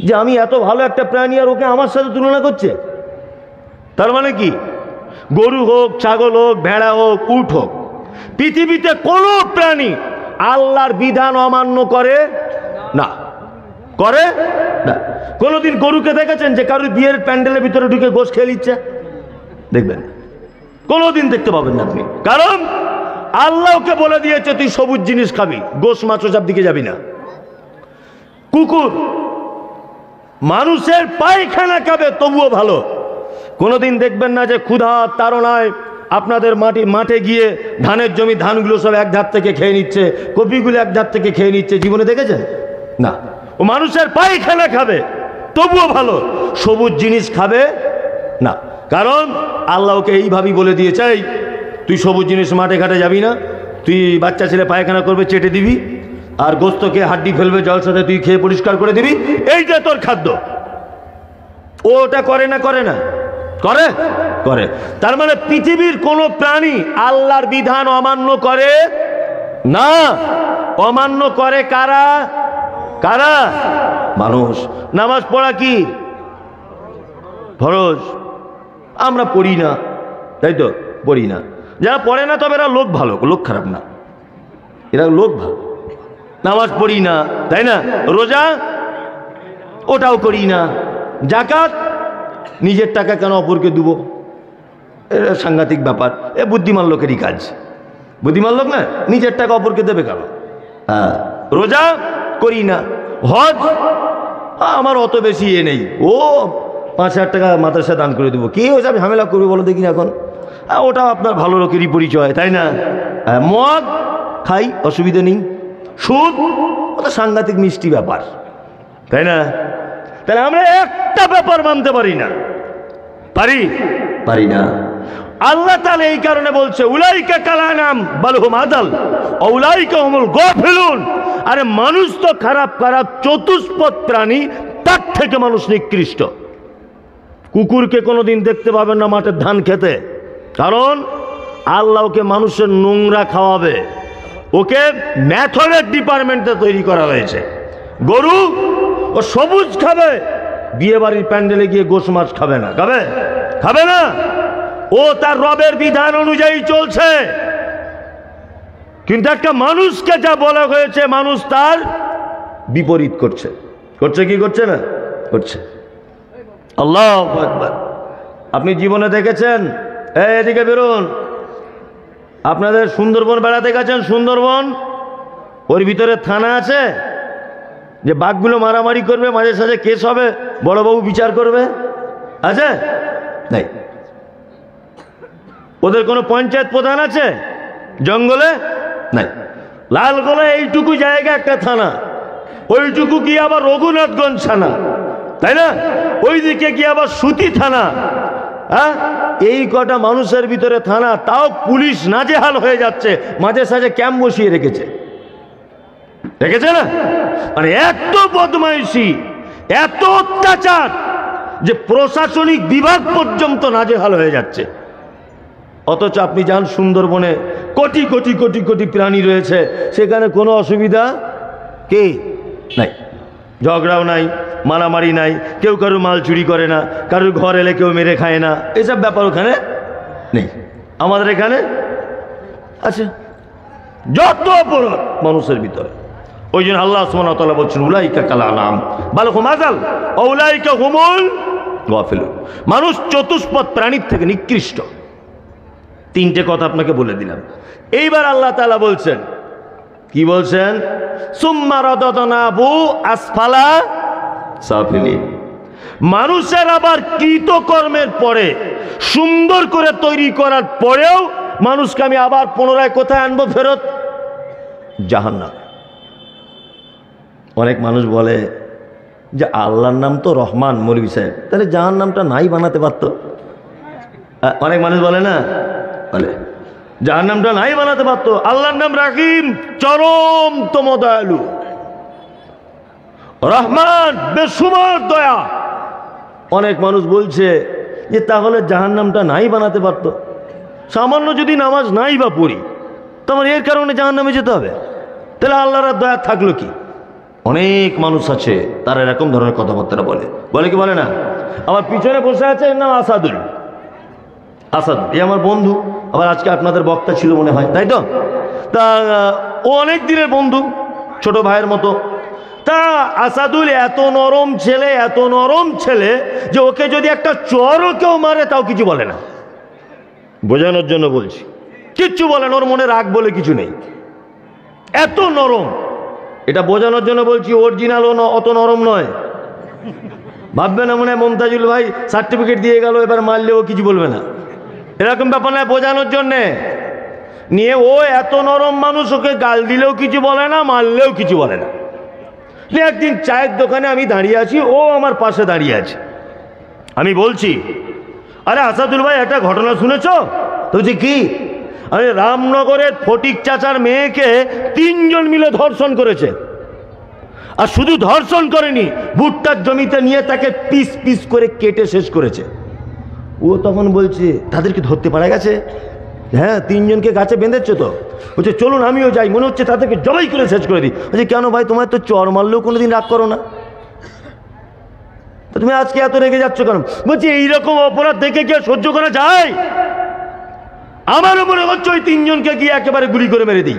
যে আমি এত ভালো একটা প্রাণী আর ওকে আমার সাথে তুলনা করছে। তার মানে কি, গরু হোক, ছাগল হোক, ভেড়া হোক, উট হোক, পৃথিবীতে কোনো প্রাণী আল্লাহর বিধান অমান্য করে না, করে না। কোনোদিন গরুকে দেখেছেন যে কারোর বিয়ের প্যান্ডেলের ভিতরে ঢুকে গোশ খেয়ে নিচ্ছে? দেখবেন, কোনোদিন দেখতে পাবেন না আপনি। কারণ আল্লাহকে বলে দিয়েছে তুই সবুজ জিনিস খাবি, গোশ মাছ ওসব দিকে যাবি না। কুকুর মানুষের পায়খানা খাবে তবুও ভালো। কোনোদিন দেখবেন না যে ক্ষুধা তাড়নায় আপনাদের মাঠে গিয়ে ধানের জমি ধানগুলো সব এক ধার থেকে খেয়ে নিচ্ছে, কপিগুলো এক ধার থেকে খেয়ে নিচ্ছে, জীবনে দেখেছেন? না। ও মানুষের পায়খানা খাবে তবুও ভালো, সবুজ জিনিস খাবে না। কারণ আল্লাহকে এইভাবেই বলে দিয়েছে তুই সবুজ জিনিস মাঠে ঘাটে যাবি না, তুই বাচ্চা ছেলে পায়খানা করবে চেটে দিবি, আর গোস্তকে হাড্ডি ফেলবে জল সাথে তুই খেয়ে পরিষ্কার করে দিবি, এইটা তোর খাদ্য। ও ওটা করে না? করে না? করে, করে। তার মানে পৃথিবীর কোনো প্রাণী আল্লাহর বিধান অমান্য করে না। অমান্য করে কারা? কারা? মানুষ। নামাজ পড়া কি ফরজ? আমরা পড়ি না, তাই তো? পড়ি না। যারা পড়ে না তবে এরা লোক ভালো, লোক খারাপ না, এরা লোক ভালো। নামাজ পড়ি না, তাই না? রোজা ওটাও করি না। জাকাত নিজের টাকা কেন অপরকে দেবো? এটা সাংঘাতিক ব্যাপার। এ বুদ্ধিমান লোকেরই কাজ। বুদ্ধিমান লোক না, নিজের টাকা অপরকে দেবে কেন? হ্যাঁ। রোজা করি না। হজ আমার অত বেশি নেই, ও 5,000 টাকা মাদ্রাসা দান করে দেবো, কে ওই আমি ঝামেলা করবে বলো দেখি এখন? ওটা আপনার ভালো লোকেরই পরিচয়, তাই না? মদ খাই, অসুবিধা নেই। সুদ ওটা সাংঘাতিক মিষ্টি ব্যাপার, তাই না? তাহলে আমরা একটা ব্যাপার মানতে পারি না, পারি না। আল্লাহ তাআলা এই কারণে বলছে উলাইকা কালানাম বাল হুম আদাল উলাইকা হুমুল গাফিলুন। আরে মানুষ তো খারাপ খারাপ চতুষ্পদ প্রাণী, তার থেকে মানুষ নিকৃষ্ট। কুকুরকে কোনোদিন দেখতে পাবেন না মাঠের ধান খেতে, কারণ আল্লাহ ওকে মানুষের নোংরা খাওয়াবে, ওকে ম্যাথডের ডিপার্টমেন্টে তৈরি করা হয়েছে। গরু ও সবুজ খাবে, বিয়ে বাড়ির প্যান্ডেলে গিয়ে গোশ মাছ খাবে না, খাবে না। ও তার রবের বিধান অনুযায়ী চলছে। কিন্তু একটা মানুষকে যা বলা হয়েছে মানুষ তার বিপরীত করছে। কি করছে না? করছে। আল্লাহু আকবার। আপনি জীবনে দেখেছেন? এদিকে বেরোন। আপনাদের সুন্দরবন বেড়াতে গেছেন? সুন্দরবন, ওর ভিতরে থানা আছে যে বাঘগুলো মারামারি করবে, মাঝে সাঝে কেস হবে, বড়বাবু বিচার করবে? আছে? নাই। ওদের কোনো পঞ্চায়েত প্রধান আছে জঙ্গলে? নাই। লালগোলায় এইটুকু জায়গা একটা থানা, ওইটুকু কি আবার রঘুনাথগঞ্জ থানা, তাই না? ওইদিকে কি আবার সুতি থানা। হ্যাঁ, এই কটা মানুষের ভিতরে থানা, তাও পুলিশ নাজেহাল হয়ে যাচ্ছে, মাঝে সাঝে ক্যাম্প বসিয়ে রেখেছে না? মানে এত বদমাইশি, এত অত্যাচার যে প্রশাসনিক বিভাগ পর্যন্ত নাজেহাল হয়ে যাচ্ছে। অথচ আপনি যান সুন্দরবনে, কোটি কোটি কোটি কোটি প্রাণী রয়েছে, সেখানে কোনো অসুবিধা কি নাই, ঝগড়াও নাই, মারামারি নাই, কেউ কারোর মাল চুরি করে না, কারোর ঘর এলে কেউ মেরে খায় না, এসব ব্যাপার ওখানে নেই। আমাদের এখানে আছে যত অপরাধ মানুষের ভিতরে। ওই জন্য আল্লাহ সুবহানাহু ওয়া তাআলা বলছেন উলাইকা কালানাম বাল হুম আযাল উলাইকা হুমুল গাফিলুন। মানুষ চতুষ্পদ প্রাণীর থেকে নিকৃষ্ট। তিনটে কথা আপনাকে বলে দিলাম। এইবার আল্লাহ তাআলা বলছেন, কি বলছেন? সুম্মা রাদাদনাহু আসফালা সাফিলিন। মানুষের আবার কৃতকর্মের পরে, সুন্দর করে তৈরি করার পরেও মানুষকে আমি আবার পুনরায় কোথায় আনবো? ফেরত জাহান্নাম। অনেক মানুষ বলে যে আল্লাহর নাম তো রহমান, মৌলভী সাহেব, তাহলে জাহান্নামটা নাই বানাতে পারতো। অনেক মানুষ বলে না, বলে জাহান্নামটা নাই বানাতে পারতো। আল্লাহর নাম রাহিম, চরমতম দয়ালু, রহমান বেসুমার দয়া। অনেক মানুষ বলছে যে তাহলে জাহান্নামটা নাই বানাতে পারতো। সামান্য যদি নামাজ নাই বা পড়ি, তোমার এর কারণে জাহান্নামে যেতে হবে? তাহলে আল্লাহর দয়া থাকলো কি? অনেক মানুষ আছে তারা এরকম ধরনের কথাবার্তা বলে, বলে কি বলে না? আমার পিছনে বসে আছে, এর নাম আসাদুল। আসাদুল এই আমার বন্ধু, আবার আজকে আপনাদের বক্তা ছিল মনে হয়, তাই তো? তা ও অনেক দিনের বন্ধু, ছোট ভাইয়ের মতো। তা আসাদুল এত নরম ছেলে, এত নরম ছেলে যে ওকে যদি একটা চরও কেউ মারে তাও কিছু বলে না। বোঝানোর জন্য বলছি, কিচ্ছু বলে না, ওর মনে রাগ বলে কিছু নেই, এত নরম। এটা বোঝানোর জন্য বলছি, অরিজিনাল ও অত নরম নয়। ভাববে না মনে হয় মমতাজুল ভাই সার্টিফিকেট দিয়ে গেল, এবার মারলেও কিছু বলবে না, এরকম ব্যাপার নয়। বোঝানোর জন্যে নিয়ে ও এত নরম মানুষ, ওকে গাল দিলেও কিছু বলে না, মারলেও কিছু বলে না। একদিন চায়ের দোকানে আমি দাঁড়িয়ে আছি, ও আমার পাশে দাঁড়িয়ে আছে। আমি বলছি, আরে আসাদুল ভাই একটা ঘটনা শুনেছ? তো বলছি কি? আরে রামনগরের ফটিক চাচার মেয়েকে 3 জন মিলে ধর্ষণ করেছে। আর শুধু ধর্ষণ করেনি, ভুট্টার জমিতে নিয়ে তাকে পিস পিস করে কেটে শেষ করেছে। ও তখন বলছে তাদেরকে ধরতে পারা গেছে? হ্যাঁ, 3 জনকে গাছে বেঁধেছে। তো বলছে চলুন আমিও যাই, মনে হচ্ছে তাদেরকে জবাই করে শেষ করে দিই। বলছে কেন ভাই, তোমার তো চর মারলেও কোনোদিন রাগ করো না, তো তুমি আজকে এত রেগে যাচ্ছ কেন? বলছি এইরকম অপরাধ দেখে কি সহ্য করা যায়? আমারও মনে হচ্ছে ওই 3 জনকে গিয়ে একেবারে গুলি করে মেরে দিই।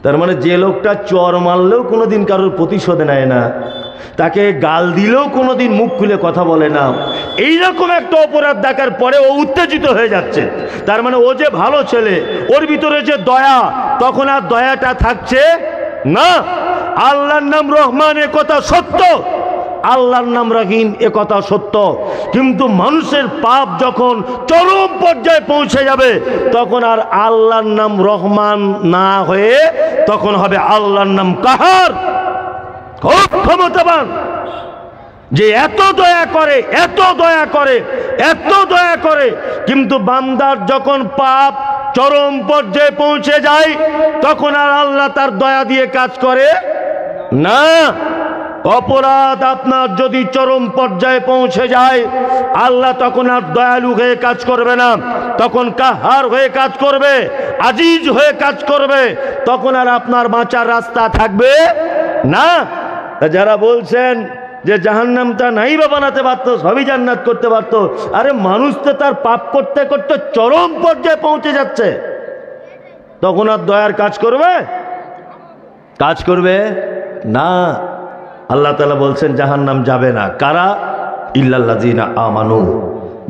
তার মানে যে লোকটা চর মারলেও কোনোদিন কারোর প্রতিশোধ নেয় না, তাকে গাল দিলেও কোনোদিন মুখ খুলে কথা বলে না, এইরকম একটা অপরাধ দেখার পরে ও উত্তেজিত হয়ে যাচ্ছে। তার মানে ও যে ভালো ছেলে, ওর ভিতরে যে দয়া, তখন আর দয়াটা থাকছে না। আল্লাহর নাম রহমান, এ কথা সত্য, আল্লাহর নাম রহিম, এ কথা সত্য। কিন্তু মানুষের পাপ যখন চরম পর্যায়ে পৌঁছে যাবে, তখন আর আল্লাহর নাম রহমান না হয়ে তখন হবে আল্লাহর নাম কাহার, খুব ক্ষমতাবান, যে এত দয়া করে, এত দয়া করে, এত দয়া করে। কিন্তু বান্দার যখন পাপ চরম পর্যায়ে পৌঁছে যায়, তখন আর আল্লাহ তার দয়া দিয়ে কাজ করে না। অপরাধ আপনার যদি চরম পর্যায়ে পৌঁছে যায়, আল্লাহ তখন আর দয়ালু হয়ে কাজ করবে না, তখন কাহার হয়ে কাজ করবে, আজিজ হয়ে কাজ করবে। তখন আর আপনার বাঁচার রাস্তা থাকবে না। যারা বলছেন যে জাহান্নামটা নাই বা বানাতে পারতো, সবই জান্নাত করতে পারতো, আরে মানুষ তো তার পাপ করতে করতে চরম পর্যায়ে পৌঁছে যাচ্ছে, তখন আর দয়ার কাজ করবে? কাজ করবে না। আল্লাহ তাআলা বলছেন জাহান্নাম যাবে না কারা? ইল্লাল্লাযিনা আমানু,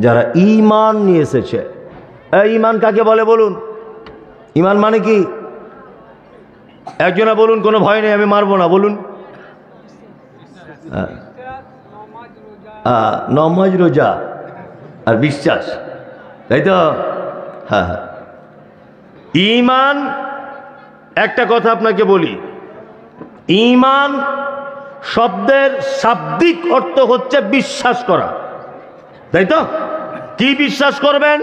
যারা ঈমান নিয়ে এসেছে। এই ঈমান কাকে বলে বলুন? ঈমান মানে কি? একজনা বলুন, কোনো ভয় নেই, আমি মারবো না, বলুন। নামাজ, রোজা আর বিশ্বাস, তাই তো? হ্যাঁ হ্যাঁ। ঈমান, একটা কথা আপনাকে বলি, ঈমান শব্দের শাব্দিক অর্থ হচ্ছে বিশ্বাস করা, তাই তো? কি বিশ্বাস করবেন?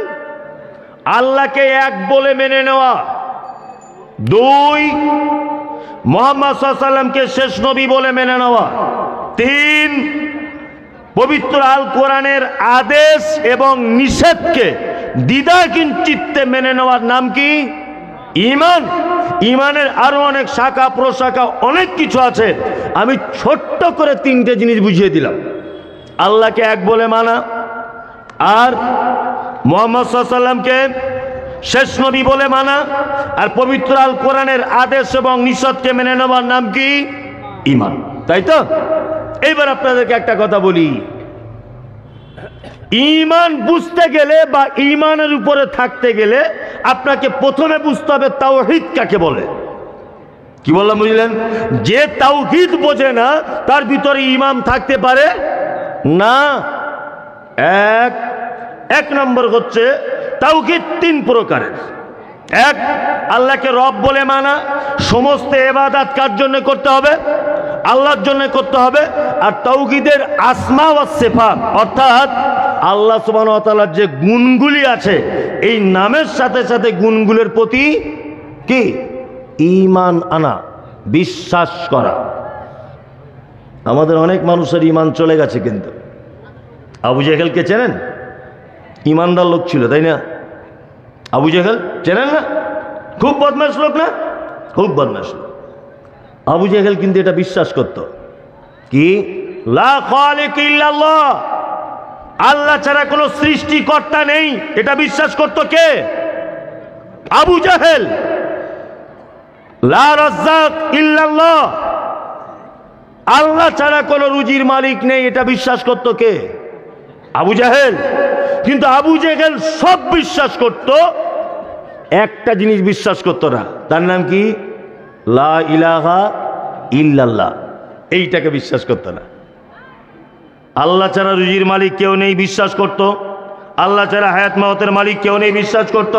আল্লাহকে এক বলে মেনে নেওয়া, 2 মুহাম্মদ সাল্লাল্লাহু আলাইহি ওয়াসাল্লামকে শেষ নবী বলে মেনে নেওয়া, 3 পবিত্র আল কোরআনের আদেশ এবং নিষেধকে দ্বিধাহীন চিত্তে মেনে নেওয়ার নাম কি? ঈমান। ঈমানের আরো অনেক শাখা প্রশাখা, অনেক কিছু আছে। আমি ছোট্ট করে 3টে জিনিস বুঝিয়ে দিলাম। আল্লাহকে এক বলে মানা, আর মুহাম্মদ সাল্লাল্লাহু আলাইহি ওয়াসাল্লামকে শেষ নবী বলে মানা, আর পবিত্র আল কোরআনের আদেশ এবং নিষেধকে মেনে নেওয়ার নাম কি? ঈমান, তাই তো? এইবার আপনাদেরকে একটা কথা বলি, ঈমান বুঝতে গেলে বা ঈমানের উপরে থাকতে গেলে আপনাকে প্রথমে বুঝতে হবে তাওহীদ কাকে বলে। কি বললাম বুঝলেন? যে তাওহীদ বোঝে না, তার ভিতরে ঈমান থাকতে পারে না। এক নম্বর হচ্ছে তাওহীদ 3 প্রকারের। 1, আল্লাহকে রব বলে মানা, সমস্ত ইবাদত কার জন্য করতে হবে? আল্লাহর জন্য করতে হবে। আর তাওহীদের আসমা ওয়াস সিফাত, অর্থাৎ আল্লাহ সুবহানাহু ওয়া তাআলার যে গুণগুলি আছে, এই নামের সাথে সাথে গুণগুলোর প্রতি কি? ঈমান আনা, বিশ্বাস করা। আমাদের অনেক মানুষের ঈমান চলে গেছে। কিন্তু আবু জেহেলকে চেনেন? ঈমানদার লোক ছিল, তাই না? আবু জেহেল চেনেন না? খুব বদমাশ লোক না? খুব বদমাশ লোক। আবু জেহেল কিন্তু এটা বিশ্বাস করত কি, লা খালিক ইল্লাল্লাহ, আল্লাহ ছাড়া কোনো সৃষ্টিকর্তা নেই, এটা বিশ্বাস করত কে? আবু জেহেল। লা রাজ্জাক ইল্লাল্লাহ, আল্লাহ ছাড়া কোনো রুজির মালিক নেই, এটা বিশ্বাস করত কে? আবু জেহেল। কিন্তু আবু জেহেল সব বিশ্বাস করত, একটা জিনিস বিশ্বাস করত না, তার নাম কি? লা ইলাহা ইল্লাল্লাহ, এইটাকে বিশ্বাস করত না। আল্লাহ ছাড়া রুজির মালিক কেউ নেই বিশ্বাস করত, আল্লাহ ছাড়া হায়াত মাওতের মালিক কেউ নেই বিশ্বাস করত,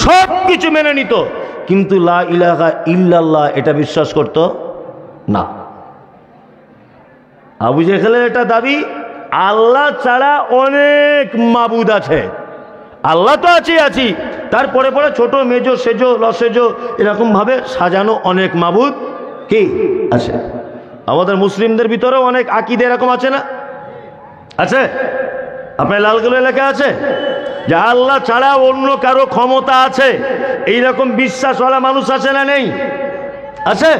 সব কিছু মেনে নিত, কিন্তু লা ইলাহা ইল্লাল্লাহ এটা বিশ্বাস করত না। আবু জেহেলের এটা দাবি, আল্লাহ ছাড়া অনেক মাবুদ আছে, আল্লাহ তো আছি, তারপরে পরে ছোট মেজো সেজো লসেজো এরকম ভাবে সাজানো অনেক মাবুদ কি আছে। আমাদের মুসলিমদের ভিতরেও অনেক আকীদা এরকম আছে না? আছে। আপনার লালগোলা এলাকা আছে যে আল্লাহ ছাড়া অন্য কারো ক্ষমতা আছে, এইরকম বিশ্বাসওয়ালা মানুষ আছে না? নেই? আছে,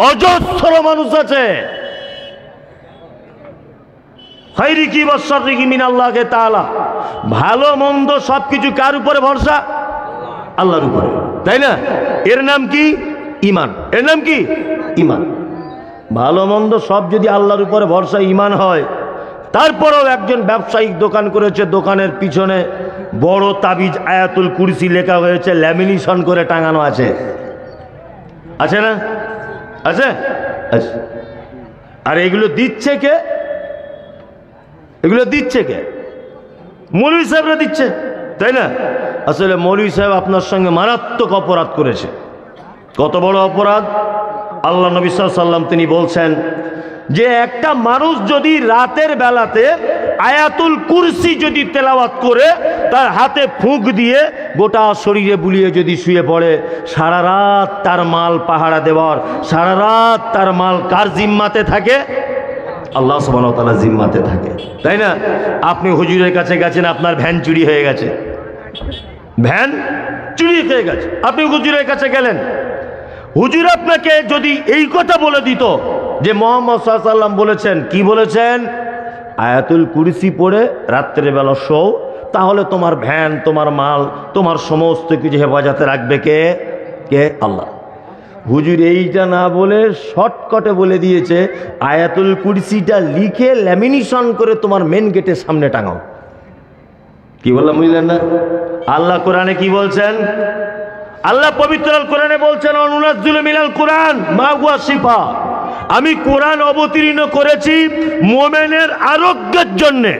অজস্র মানুষ আছে। খাইরিকি ওয়াশাররিকি মিনাল্লাহি তাআলা, ভালো মন্দ সবকিছু কার উপরে ভরসা? আল্লাহর উপরে, তাই না? এর নাম কি? ঈমান। এর নাম কি? ঈমান। ভালো মন্দ সব যদি আল্লাহর উপরে ভরসা ঈমান হয়, তারপরেও একজন ব্যবসায়িক দোকান করেছে, দোকানের পিছনে বড় তাবিজ আয়াতুল কুরসি লেখা হয়েছে, ল্যামিনেশন করে টাঙানো আছে, আছে না? আছে। আর এগুলো দিচ্ছে কে? এগুলো দিচ্ছে কে? মৌলভী সাহেবরা দিচ্ছে, তাই না? আসলে মৌলভী সাহেব আপনার সঙ্গে মারাত্মক অপরাধ করেছে। কত বড় অপরাধ! আল্লাহ নবী সাল্লাল্লাহু আলাইহি ওয়াসাল্লাম তিনি বলছেন যে একটা মানুষ যদি রাতের বেলাতে আয়াতুল কুরসি যদি তেলাওয়াত করে তার হাতে ফুঁক দিয়ে গোটা শরীরে বুলিয়ে যদি শুয়ে পড়ে, সারা রাত তার মাল পাহারা দেওয়ার, সারা রাত তার মাল কার জিম্মাতে থাকে? আল্লাহ সুবহানাহু ওয়া তাআলার জিম্মাতে থাকে, তাই না? আপনি হুজুরের কাছে গেছেন, আপনার ভ্যান চুরি হয়ে গেছে, ভ্যান চুরি হয়ে গেছে, আপনি হুজুরের কাছে গেলেন, হুজুর আপনাকে যদি এই কথা বলে দিত যে মুহাম্মদ সাল্লাল্লাহু আলাইহি ওয়াসাল্লাম বলেছেন, কি বলেছেন? আয়াতুল কুরসি পড়ে রাত্রের বেলা শোও, তাহলে তোমার ভ্যান, তোমার মাল, তোমার সমস্ত কিছু হেফাজতে রাখবে কে? কে? আল্লাহ। হুজুর এইটা না বলে শর্টকাটে বলে দিয়েছে, আয়াতুল কুরসিটা লিখে ল্যামিনেশন করে তোমার মেন গেটের সামনে টাঙাও। কি বললাম বুঝলেন না? আল্লাহ কোরআনে কি বলছেন? আল্লাহ পবিত্র আল কোরআনে বলছেন, অনুনাজ্জিলু মিনাল কোরআন মা হুয়া শিফা, আমি কোরআন অবতীর্ণ করেছি মুমিনের আরোগ্যের জন্যে।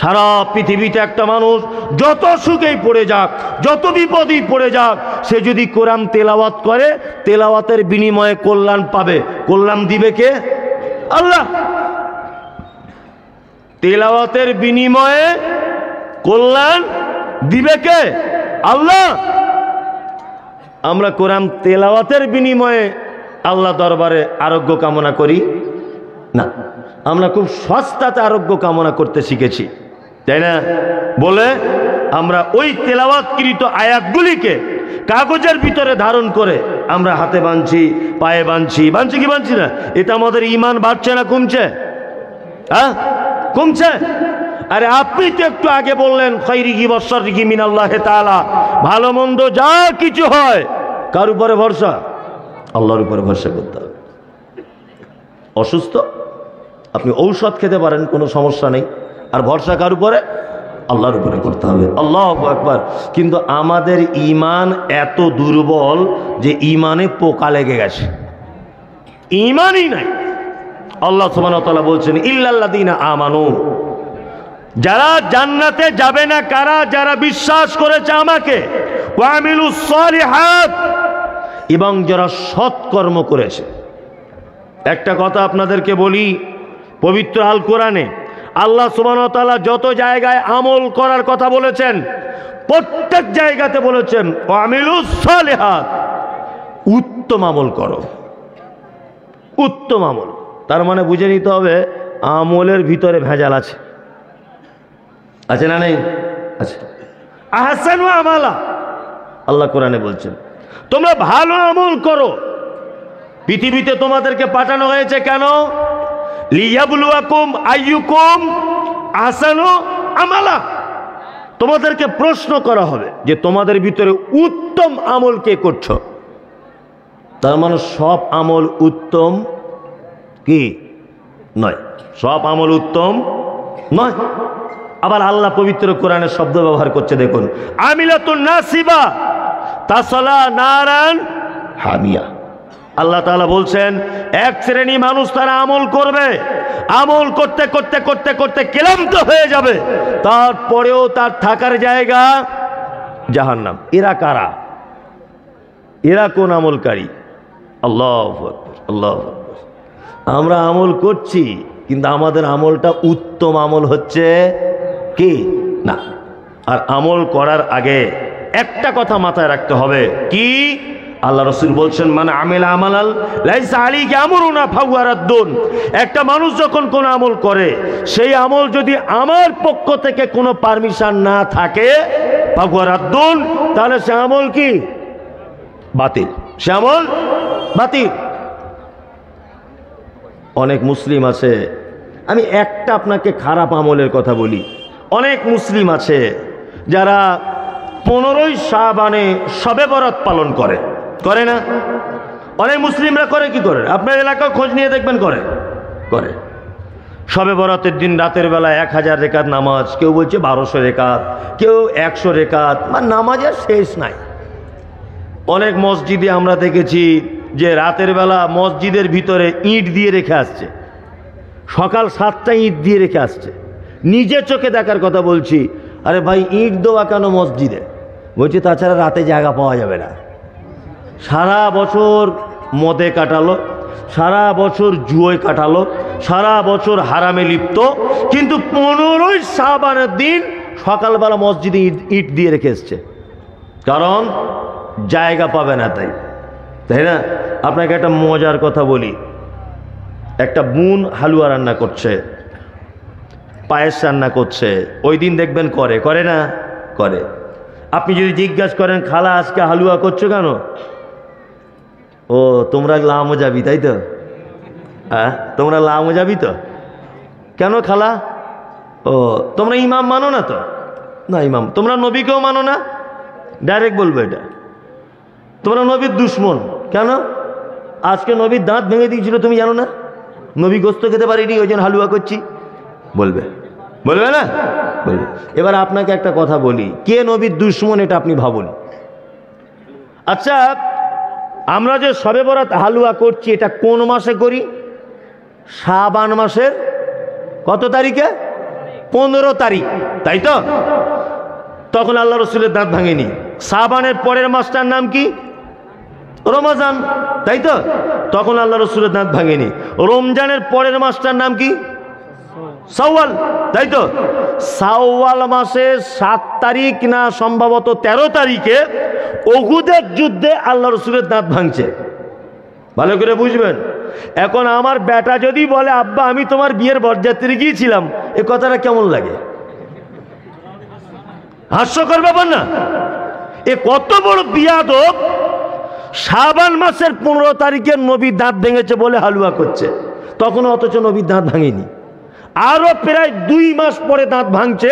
সারা পৃথিবীতে একটা মানুষ যত সুখেই পড়ে যাক, যত বিপদেই পড়ে যাক, সে যদি কোরআন তেলাওয়াত করে, তেলাওয়াতের বিনিময়ে কল্যাণ পাবে। কল্যাণ দিবে কে? আল্লাহ। তেলাওয়াতের বিনিময়ে কল্যাণ দিবে কে? আল্লাহ। আমরা কোরআন তেলাওয়াতের বিনিময়ে আল্লাহ দরবারে আরোগ্য কামনা করি না, আমরা খুব সস্তাতে আরোগ্য কামনা করতে শিখেছি, তাই না? বলে আমরা ওই তেলাওয়াতকৃত আয়াতগুলিকে কাগজের ভিতরে ধারণ করে আমরা হাতে বাঁধছি, পায়ে বাঁধছি, বাঁধছি কি বাঁধছি না? এটা আমাদের ঈমান বাড়ছে না কমছে? হ্যাঁ, কমছে। আরে আপনি তো একটু আগে বললেন, খাইরিকি ওয়াশাররিকি মিনাল্লাহি তাআলা, ভালো মন্দ যা কিছু হয় কার উপরে ভরসা? আল্লাহর উপরে ভরসা করতে হবে। অসুস্থ আপনি ঔষধ খেতে পারেন, কোনো সমস্যা নেই, আর ভরসা কার উপরে? আল্লাহর উপরে করতে হবে। আল্লাহু আকবার। কিন্তু আমাদের ঈমান এত দুর্বল যে ঈমানে পোকা লেগে গেছে, ঈমানই নাই। আল্লাহ সুবহানাহু ওয়া তাআলা বলছেন, ইল্লাল্লাযীনা আমানু, যারা জান্নাতে যাবে না কারা? যারা বিশ্বাস করেছে আমাকে, ওয়া আমিলুস সালিহাত, এবং যারা সৎকর্ম করেছে। একটা কথা আপনাদেরকে বলি, পবিত্র আল কোরআনে আল্লাহ সুবহানাহু ওয়া তাআলা যত জায়গায় আমল করার কথা বলেছেন, প্রত্যেক জায়গাতে বলেছেন ওয়া আমিলুস সালিহাত, উত্তম আমল করো, উত্তম আমল। তার মানে বুঝে নিতে হবে আমলের ভিতরে ভেজাল আছে, আছে না? নেই? আছে। আহসানু আমালা, আল্লাহ কোরআনে বলছেন তোমরা ভালো আমল করো। পৃথিবীতে তোমাদেরকে পাঠানো হয়েছে কেন? লিয়াবলুয়াকুম আইয়ুকুম আহসানু আমালা। তোমাদেরকে প্রশ্ন করা হবে যে তোমাদের ভিতরে উত্তম আমল কে করছো। তার মানে সব আমল উত্তম কি নয়, সব আমল উত্তম নয়। আবার আল্লাহ পবিত্র কোরআনের শব্দ ব্যবহার করছে, দেখুন, আমিলাতুন নাসিবা তাসলা নারান হামিয়া। আল্লাহ তাআলা বলছেন এক শ্রেণী মানুষ তারা আমল করবে, আমল করতে করতে করতে করতে ক্লান্ত হয়ে যাবে, তারপরেও তার থাকার জায়গা জাহান্নাম। এরা কারা? এরা কোন আমলকারী? আল্লাহু আকবার, আল্লাহু আকবার। আমরা আমল করছি কিন্তু আমাদের আমলটা উত্তম আমল হচ্ছে কি না। আর আমল করার আগে একটা কথা মাথায় রাখতে হবে, কি? আল্লাহ রাসূল বলছেন মানে আমিলা আমালাল লাইসা আলাইহি আমরুনা ফাহুয়া রাদ্দুন। একটা মানুষ যখন কোন আমল করে, সেই আমল যদি আমার পক্ষ থেকে কোনো পারমিশন না থাকে, ফাহুয়া রাদ্দুন, তাহলে সে আমল কি? বাতিল। সে আমল বাতিল। অনেক মুসলিম আছে, আমি একটা আপনাকে খারাপ আমলের কথা বলি, অনেক মুসলিম আছে যারা 15ই শাবানে শবে বরাত পালন করে, করে না? অনেক মুসলিমরা করে, কি করে? আপনার এলাকায় খোঁজ নিয়ে দেখবেন, করে করে শবে বরাতের দিন রাতের বেলা 1000 রেকাত নামাজ, কেউ বলছে 1200 রেকাত, কেউ 100 রেকাত, মানে নামাজের শেষ নাই। অনেক মসজিদে আমরা দেখেছি যে রাতের বেলা মসজিদের ভিতরে ইট দিয়ে রেখে আসছে, সকাল 7টায় ইট দিয়ে রেখে আসছে। নিজে চোখে দেখার কথা বলছি। আরে ভাই, ইট দেওয়া কেন মসজিদে? বলছি তাছাড়া রাতে জায়গা পাওয়া যাবে না। সারা বছর মদে কাটালো, সারা বছর জুয়োয় কাটালো, সারা বছর হারামে লিপ্ত, কিন্তু 15ই শাবানের দিন সকালবেলা মসজিদে ইট দিয়ে রেখে এসছে, কারণ জায়গা পাবে না, তাই না? আপনাকে একটা মজার কথা বলি, একটা বোন হালুয়া রান্না করছে, পায়েস রান্না করছে, ওই দিন দেখবেন করে, করে না? করে। আপনি যদি জিজ্ঞাসা করেন খালা আজকে হালুয়া করছো কেন? ও তোমরা লামো যাবি তাই তো? হ্যাঁ, তোমরা লামো যাবি তো? কেন খালা? ও তোমরা ইমাম মানো না তো? না ইমাম। তোমরা নবীকেও মানো না? ডাইরেক্ট বলবো এটা। তোমরা নবীর দুশ্মন। কেন? আজকে নবীর দাঁত ভেঙে দিয়েছিল, তুমি জানো না? নবী গোস্ত খেতে পারিনি, ওই জন্য হালুয়া করছি, বলবে, বলবে না? বলবে। এবার আপনাকে একটা কথা বলি, কে নবীর দুশ্মন এটা আপনি ভাবুন। আচ্ছা, আমরা যে শবে বরাত হালুয়া করছি, এটা কোন মাসে করি? শাবান মাসের কত তারিখে? 15 তারিখ, তাই তো? তখন আল্লাহ রসুলের দাঁত ভাঙেনি। শাবানের পরের মাসটার নাম কি? রমজান, তাই তো? তখন আল্লাহ রসুলের দাঁত ভাঙেনি। রমজানের পরের মাসটার নাম কি? শাওয়াল, তাই তো? শাওয়াল মাসের 7 তারিখ না সম্ভবত 13 তারিখে উহুদের যুদ্ধে আল্লাহ রসুলের দাঁত ভাঙছে। ভালো করে বুঝবেন। এখন আমার বেটা যদি বলে আব্বা আমি তোমার বিয়ের বরযাত্রী গিয়েছিলাম, এ কথাটা কেমন লাগে? হাস্যকর ব্যাপার না? এ কত বড় বিয়াদব! শাবান মাসের 15 তারিখে নবীর দাঁত ভেঙেছে বলে হালুয়া করছে, তখন অথচ নবীর দাঁত ভাঙেনি। আরো প্রায় 2 মাস পরে দাঁত ভাঙছে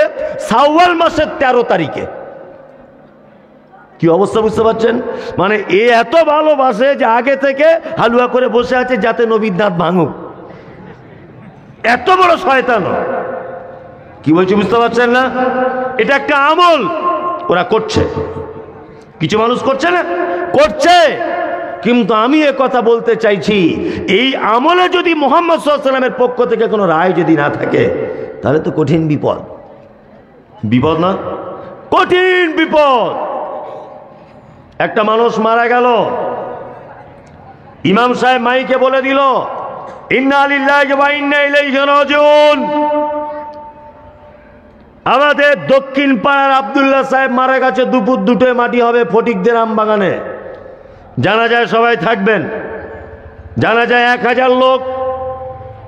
শাওয়াল মাসের 13 তারিখে। কি অবস্থা বুঝতে পারছেন? মানে এ এত ভালোবাসে যে আগে থেকে হালুয়া করে বসে আছে যাতে নবীর দাঁত ভাঙুক। এত বড় শয়তান! কি বলছি বুঝতে পারছেন না? এটা একটা আমল ওরা করছে, কিছু মানুষ করছে না, করছে। কিন্তু আমি এ কথা বলতে চাইছি, এই আমলে যদি মুহাম্মদ সাল্লাল্লাহু আলাইহি ওয়াসাল্লামের পক্ষ থেকে কোনো রায় যদি না থাকে, তাহলে তো কঠিন বিপদ। বিপদ না? কঠিন বিপদ। একটা মানুষ মারা গেল, ইমাম সাহেব মাইকে বলে দিল ইন্না লিল্লাহি ওয়া ইন্না ইলাইহি রাজিউন। আমাদের দক্ষিণ পাড়ার আব্দুল্লাহ সাহেব মারা গেছে, দুপুর 2টায় মাটি হবে ফটিকদের আমবাগানে। জানাজায় সবাই থাকবেন। জানাজায় 1000 লোক।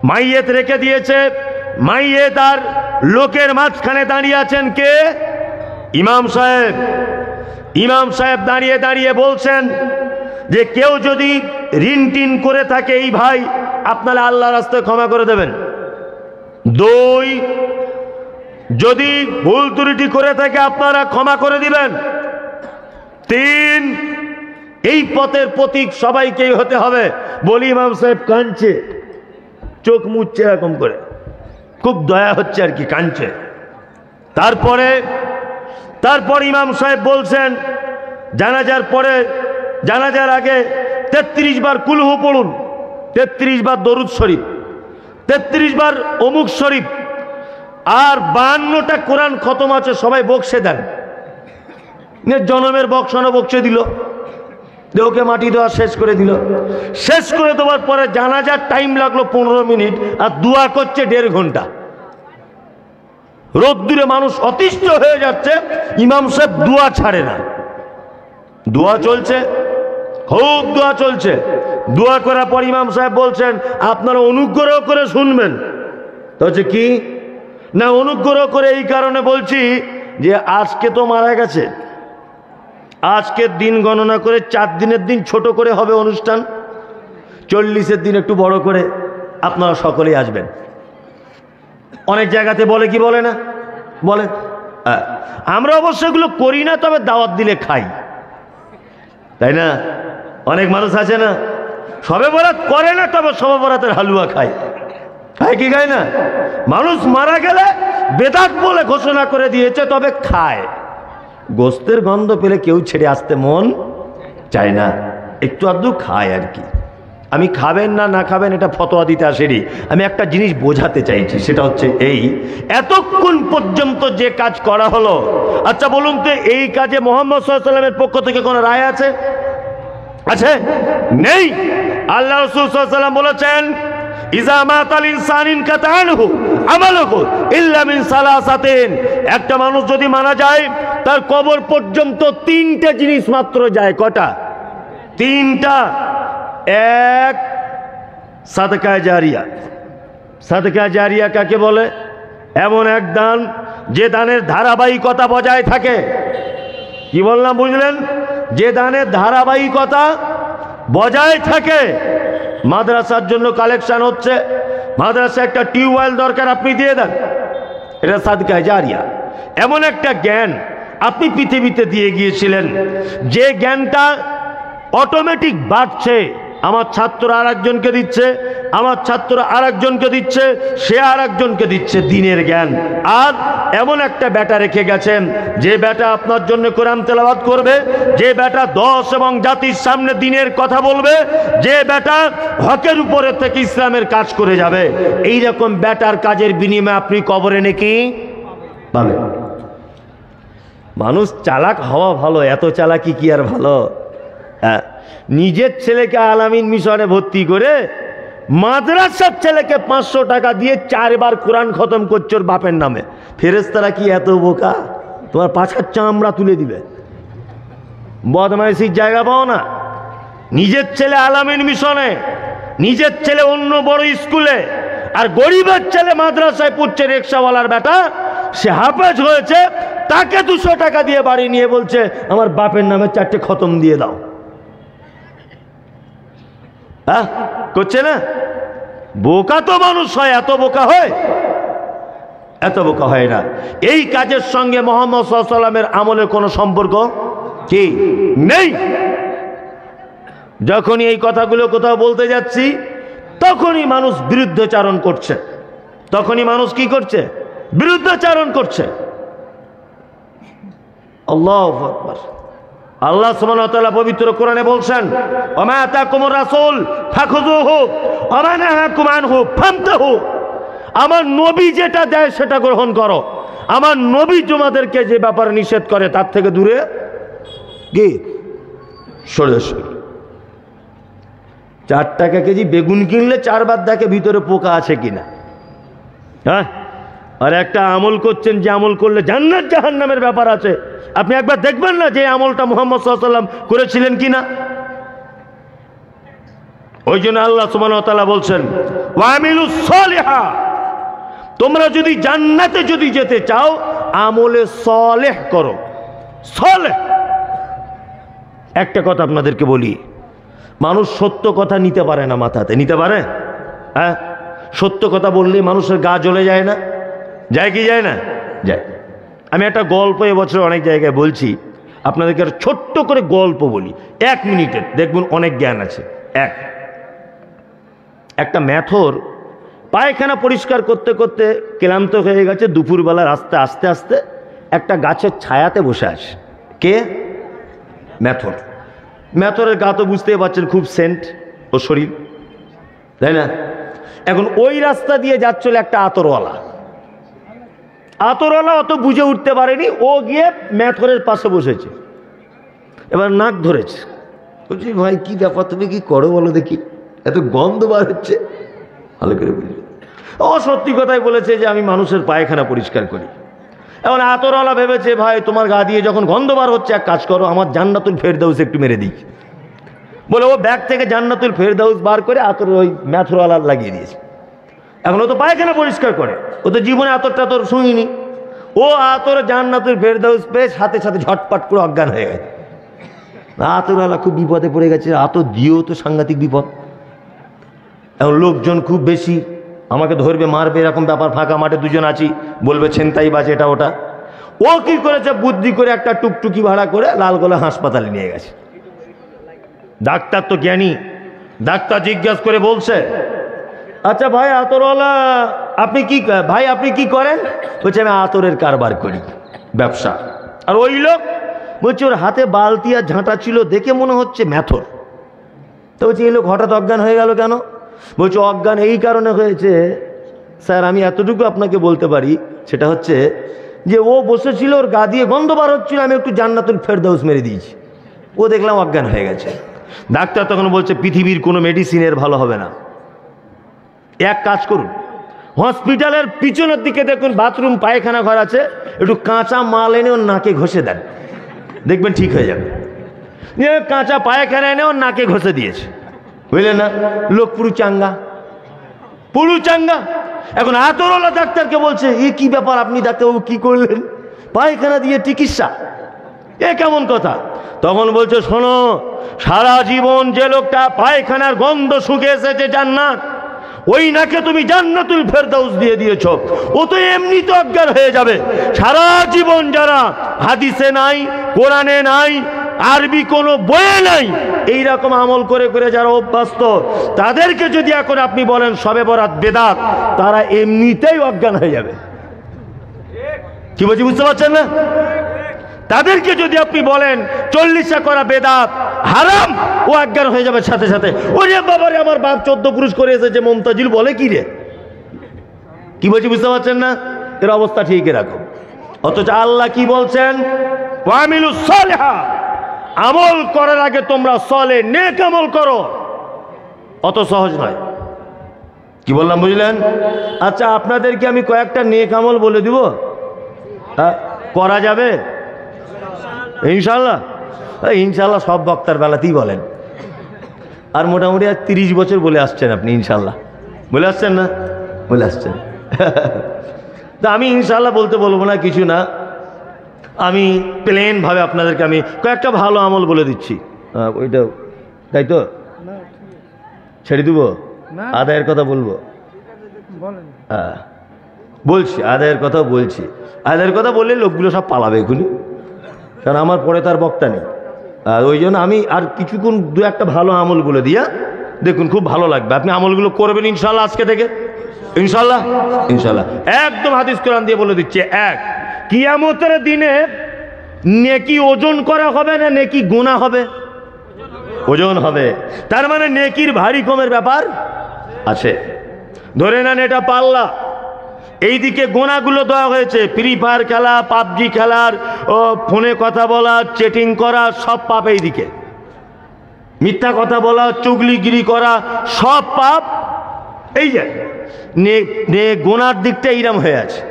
মাইয়েত রেখে দিয়েছে। মাইয়েত আর লোকের মাঝখানে দাঁড়িয়ে আছেন কে? ইমাম সাহেব। ইমাম সাহেব দাঁড়িয়ে দাঁড়িয়ে বলছেন যে কেউ যদি ঋণ টিন করে থাকে এই ভাই আপনারা আল্লাহর রাস্তায় ক্ষমা করে দেবেন। 2, যদি ভুল ত্রুটি করে থাকে আপনারা ক্ষমা করে দিবেন। 3, এই পথের প্রতীক সবাইকেই হতে হবে। বলি ইমাম সাহেব কাঁদছে, চোখ মুছছে এরকম করে, খুব দয়া হচ্ছে আর কি, কাঁদছে। তারপর ইমাম সাহেব বলছেন জানাজার পরে, জানাজার আগে 33 বার কুলহু পড়ুন, 33 বার দরুদ শরীফ, 33 বার অমুক শরীফ, আর 52টা কোরআন খতম আছে, সবাই বকশে দেন। জনমের বক্সানো বকশে দিল, দেহকে মাটি দেওয়া শেষ করে দিল। শেষ করে দেওয়ার পরে জানাজার টাইম লাগলো 15 মিনিট, আর দোয়া করছে 1.5 ঘন্টা। রোদ্দুরে মানুষ অতিষ্ঠ হয়ে যাচ্ছে, ইমাম সাহেব দোয়া ছাড়ে না, দোয়া চলছে, খুব দোয়া চলছে। দোয়া করার পর ইমাম সাহেব বলছেন আপনারা অনুগ্রহ করে শুনবেন। তো হচ্ছে কি না, অনুগ্রহ করে এই কারণে বলছি যে আজকে তো মারা গেছে, আজকের দিন গণনা করে 4 দিনের দিন ছোট করে হবে অনুষ্ঠান, 40-এর দিন একটু বড় করে আপনারা সকলেই আসবেন। অনেক জায়গাতে বলে কি বলে না, বলে। আমরা অবশ্য এগুলো করি না, তবে দাওয়াত দিলে খাই, তাই না? অনেক মানুষ আছে না, শবে বরাত করে না, তবে শবে বরাতের হালুয়া খায়, খায় কি খায় না? মানুষ মারা গেলে বেদাত বলে ঘোষণা করে দিয়েছে, তবে খায়। গোস্তের গন্ধ পেলে কেউ ছেড়ে আসতে মন চায় না, একটু আধটু খায় আর কি। আমি খাবেন না না খাবেন এটা ফতোয়া দিতে আসেনি, আমি একটা জিনিস বোঝাতে চাইছি, সেটা হচ্ছে এই, এতক্ষণ পর্যন্ত যে কাজ করা হলো, আচ্ছা বলুন তো এই কাজে মুহাম্মদ সাল্লাল্লাহু আলাইহি ওয়াসাল্লামের পক্ষ থেকে কোনো রায় আছে? আছে? নেই। আল্লাহ রাসূল সাল্লাল্লাহু আলাইহি ওয়াসাল্লাম বলেছেন ইজা মাতাল ইনসানিন কাতানহু আমালুহু ইল্লা মিন সালাসাতিন, একটা মানুষ যদি মারা যায় তার কবর পর্যন্ত 3টে জিনিস মাত্র যায়। কটা? 3টা। 1, সাদকা জারিয়া। সাদকা জারিয়া কাকে বলে? এমন এক দান যে দানের ধারাবাহিকতা বজায় থাকে। কি বললাম বুঝলেন? যে দানের ধারাবাহিকতা বজায় থাকে। মাদ্রাসার জন্য কালেকশন হচ্ছে, মাদ্রাসা একটা টিউবওয়েল দরকার, আপনি দিয়ে দেন, এটা সাদকা জারিয়া। এমন একটা জ্ঞান আপনি পৃথিবীতে দিয়ে গিয়েছিলেন, যে জ্ঞানটা অটোমেটিক বাড়ছে, আমার ছাত্র আর একজনকে দিচ্ছে, আমার ছাত্র আর একজনকে দিচ্ছে, সে আর একজনকে দিচ্ছে দ্বীনের জ্ঞান। আর এমন একটা বেটা রেখে গেছেন, যে বেটা আপনার জন্য কোরআন তেলাওয়াত করবে, যে বেটা 10 এবং জাতির সামনে দ্বীনের কথা বলবে, যে বেটা হকের উপরে থেকে ইসলামের কাজ করে যাবে। এই রকম বেটার কাজের বিনিময়ে আপনি কবরে নেকি পাবেন। মানুষ চালাক হওয়া ভালো, এত চালাকি কি আর ভালো? হ্যাঁ, নিজের ছেলেকে আলামিন মিশনে ভর্তি করে মাদ্রাসার ছেলেকে 500 টাকা দিয়ে 4 বার কোরআন খতম করছে ওর বাপের নামে। ফেরেশতারা কি এত বোকা? তোমার পাছার চামড়া তুলে দিবে। বদমাইশির জায়গা পাও না। নিজের ছেলে আলামিন মিশনে, নিজের ছেলে অন্য বড় স্কুলে, আর গরিবের ছেলে মাদ্রাসায় পড়ছে, রিক্সাওয়ালার বেটা, সে হাফেজ হয়েছে, তাকে 200 টাকা দিয়ে বাড়ি নিয়ে বলছে আমার বাপের নামে 4টে খতম দিয়ে দাও। হ্যাঁ, করছে না? বোকা তো মানুষ হয়, এত বোকা হয়? এত বোকা হয় না। এই কাজের সঙ্গে মুহাম্মদ সাল্লাল্লাহু আলাইহি ওয়াসাল্লামের আমলের কোনো সম্পর্ক কি নেই। যখনই এই কথাগুলো কোথাও বলতে যাচ্ছি, তখনই মানুষ বিরুদ্ধাচারণ করছে, তখনই মানুষ কি করছে? বিরুদ্ধাচারণ করছে। আল্লাহু আকবার। আল্লাহ সুবহানাহু ওয়া তাআলা পবিত্র কোরআনে বলছেন ওমা আতাকুমুর রাসূল ফাখুযুহু ওমা নাহাকুম আনহু ফান্তাহু। আমার নবী যেটা দেয় সেটা গ্রহণ করো, আমার নবী তোমাদেরকে যে ব্যাপারে নিষেধ করে তার থেকে দূরে কি সরে এসো। 4 টাকা কেজি বেগুন কিনলে 4 বার দেখে ভিতরে পোকা আছে কিনা। হ্যাঁ, আর একটা আমল করছেন যে আমল করলে জান্নাত জাহান্নামের ব্যাপার আছে, আপনি একবার দেখবেন না যে আমলটা মুহাম্মদ সাল্লাল্লাহু আলাইহি ওয়াসাল্লাম করেছিলেন কিনা। ওই জন্য আল্লাহ সুবহানাহু ওয়া তাআলা বলছেন ওয়ামিলুস সলিহা, তোমরা যদি জান্নাতে যদি যেতে চাও আমলে সলেহ করো। সলেহ, একটা কথা আপনাদেরকে বলি, মানুষ সত্য কথা নিতে পারে না মাথাতে, নিতে পারে? হ্যাঁ, সত্য কথা বললে মানুষের গা জ্বলে যায় না? যায় কি যায় না? যায়। আমি একটা গল্প এবছর অনেক জায়গায় বলছি, আপনাদেরকে একটা ছোট্ট করে গল্প বলি, 1 মিনিটের, দেখবেন অনেক জ্ঞান আছে। একটা ম্যাথর পায়খানা পরিষ্কার করতে করতে ক্লান্ত হয়ে গেছে, দুপুরবেলা রাস্তা আস্তে আস্তে একটা গাছের ছায়াতে বসে আছে। কে? ম্যাথর। ম্যাথরের গা তো বুঝতেই পারছেন, খুব সেন্ট ও শরীর, তাই না? এখন ওই রাস্তা দিয়ে যাচ্ছিল একটা আতরওয়ালা। আতরওয়ালা অত বুঝে উঠতে পারেনি, ও গিয়ে ম্যাথরের পাশে বসেছে, এবার নাক ধরেছে। বলছি, ভাই কি ব্যাপার, তুমি কি করো বলো দেখি, এত গন্ধ বার হচ্ছে। ভালো করে বুঝলি, ও সত্যি কথাই বলেছে যে আমি মানুষের পায়খানা পরিষ্কার করি। এখন আতরওয়ালা ভেবেছে, ভাই তোমার গা দিয়ে যখন গন্ধ বার হচ্ছে, এক কাজ করো, আমার জান্নাতুল ফেরদাউস একটু মেরে দিই। বলে ও ব্যাগ থেকে জান্নাতুল ফেরদাউস বার করে আতর ওই ম্যাথরওয়ালা লাগিয়ে দিয়েছে। এখন ও তো পায়খানা পরিষ্কার করে, ও তো জীবনে আতরটা তোর শুনিনি। ও আতর জান্নাতুল ফেরদাউস পেয়ে সাথে সাথে ঝটপট করে অজ্ঞান হয়ে গেছে। আতরওয়ালা খুব বিপদে পড়ে গেছে, আতর দিয়েও তো সাংঘাতিক বিপদ। এখন লোকজন খুব বেশি, আমাকে ধরবে মারবে এরকম ব্যাপার, ফাঁকা মাঠে দুজন আছি, বলবে ছেনতাই বাজে এটা ওটা। ও কি করেছে, বুদ্ধি করে একটা টুকটুকি ভাড়া করে লালগোলা হাসপাতালে নিয়ে গেছে। ডাক্তার তো জ্ঞানী, ডাক্তার জিজ্ঞাসা করে বলছে, আচ্ছা ভাই আতরওয়ালা আপনি কি করেন? বলছে আমি আতরের কারবার করি, ব্যবসা। আর ওই লোক বলছে ওর হাতে বালতি আর ঝাঁটা ছিল, দেখে মনে হচ্ছে ম্যাথর। তো বলছে এই লোক হঠাৎ অজ্ঞান হয়ে গেল কেন? বলছে অজ্ঞান এই কারণে হয়েছে স্যার, আমি এতটুকু আপনাকে বলতে পারি, সেটা হচ্ছে যে ও বসেছিল, ওর গা দিয়ে গন্ধ বার হচ্ছিল, আমি একটু জান্নাতুল ফেরদাউস মেরে দিয়েছি, ও দেখলাম অজ্ঞান হয়ে গেছে। ডাক্তার তখন বলছে পৃথিবীর কোনো মেডিসিনের ভালো হবে না, এক কাজ করুন, হসপিটালের পিছনের দিকে দেখুন বাথরুম পায়খানা ঘর আছে, একটু কাঁচা মাল এনে ওর নাকে ঘষে দেন, দেখবেন ঠিক হয়ে যাবে। কাঁচা পায়খানা এনে ওর নাকে ঘষে দিয়েছে, বুঝলেন না? লোক পুরু চাঙ্গা। এখন আতরওয়ালা ডাক্তারকে বলছে, এ কি ব্যাপার, আপনি ডাক্তারবাবু কি করলেন? পায়খানা দিয়ে চিকিৎসা, এ কেমন কথা? তখন বলছে, শোনো, সারা জীবন যে লোকটা পায়খানার গন্ধ শুকে এসেছে জান্নাত, ওই নাকে তুমি জান্নাতুল ফেরদাউস দিয়ে দিয়েছ, ও তো এমনিতে অজ্ঞান হয়ে যাবে। সারা জীবন যারা হাদিসে নাই, কোরআনে নাই, আরবি কোনো বইয়ে নাই, এইরকম আমল করে করে যারা অভ্যস্ত, তাদেরকে যদি এখন আপনি বলেন শবে বরাত বেদাত, তারা এমনিতেই অজ্ঞান হয়ে যাবে। কি বলছি বুঝতে পারছেন না? তাদেরকে যদি আপনি বলেন 40 করা বেদাত হারাম, ও অজ্ঞান হয়ে যাবে সাথে সাথে। ওরে বাবারে, আমার বাপ 14 পুরুষ করে এসেছে, মমতাজুল বলে কি রে? কি বলছি বুঝতে পারছেন না? এর অবস্থা ঠিক রাখো। অথচ আল্লাহ কি বলছেন? ওয়ামিলুস সালিহা, আমল করার আগে তোমরা সলে নেক আমল করো। অত সহজ নয়। কি বললাম বুঝলেন? আচ্ছা, আপনাদেরকে আমি কয়েকটা নেক আমল বলে দিব, করা যাবে ইনশাল্লাহ? ইনশাল্লাহ সব বক্তার বেলাতেই বলেন, আর মোটামুটি আর 30 বছর বলে আসছেন আপনি, ইনশাল্লাহ বলে আসছেন না? বলে আসছেন। তা আমি ইনশাল্লাহ বলবো না, কিছু না, আমি প্লেন ভাবে আপনাদেরকে আমি কয়েকটা ভালো আমল বলে দিচ্ছি। ওইটা তাই তো ছেড়ে দিব, আদায়ের কথা বলবো। হ্যাঁ বলছি, আদায়ের কথা বলছি। আদায়ের কথা বললে লোকগুলো সব পালাবে এখনই, কারণ আমার পরে তার বক্তা নেই। আর ওই জন্য আমি আর কিছুক্ষণ 2-1টা ভালো আমল বলে দিয়া, দেখুন খুব ভালো লাগবে, আপনি আমলগুলো করবেন ইনশাল্লাহ আজকে থেকে, ইনশাল্লাহ। একদম হাদিস কোরআন দিয়ে বলে দিচ্ছে। এক, কিয়ামতের দিনে নেকি ওজন করা হবে না নেকি গুনাহ হবে? ওজন হবে। তার মানে নেকির ভারী কমের ব্যাপার আছে। ধরে নেন এটা পাল্লা, এইদিকে গোনাগুলো দেওয়া হয়েছে, ফ্রি ফায়ার খেলা, পাবজি খেলার, ফোনে কথা বলা, চ্যাটিং করা, সব পাপ এইদিকে। মিথ্যা কথা বলা, চুগলিগিরি করা, সব পাপ এই যে গোনার দিকটা এইরকম হয়ে আছে।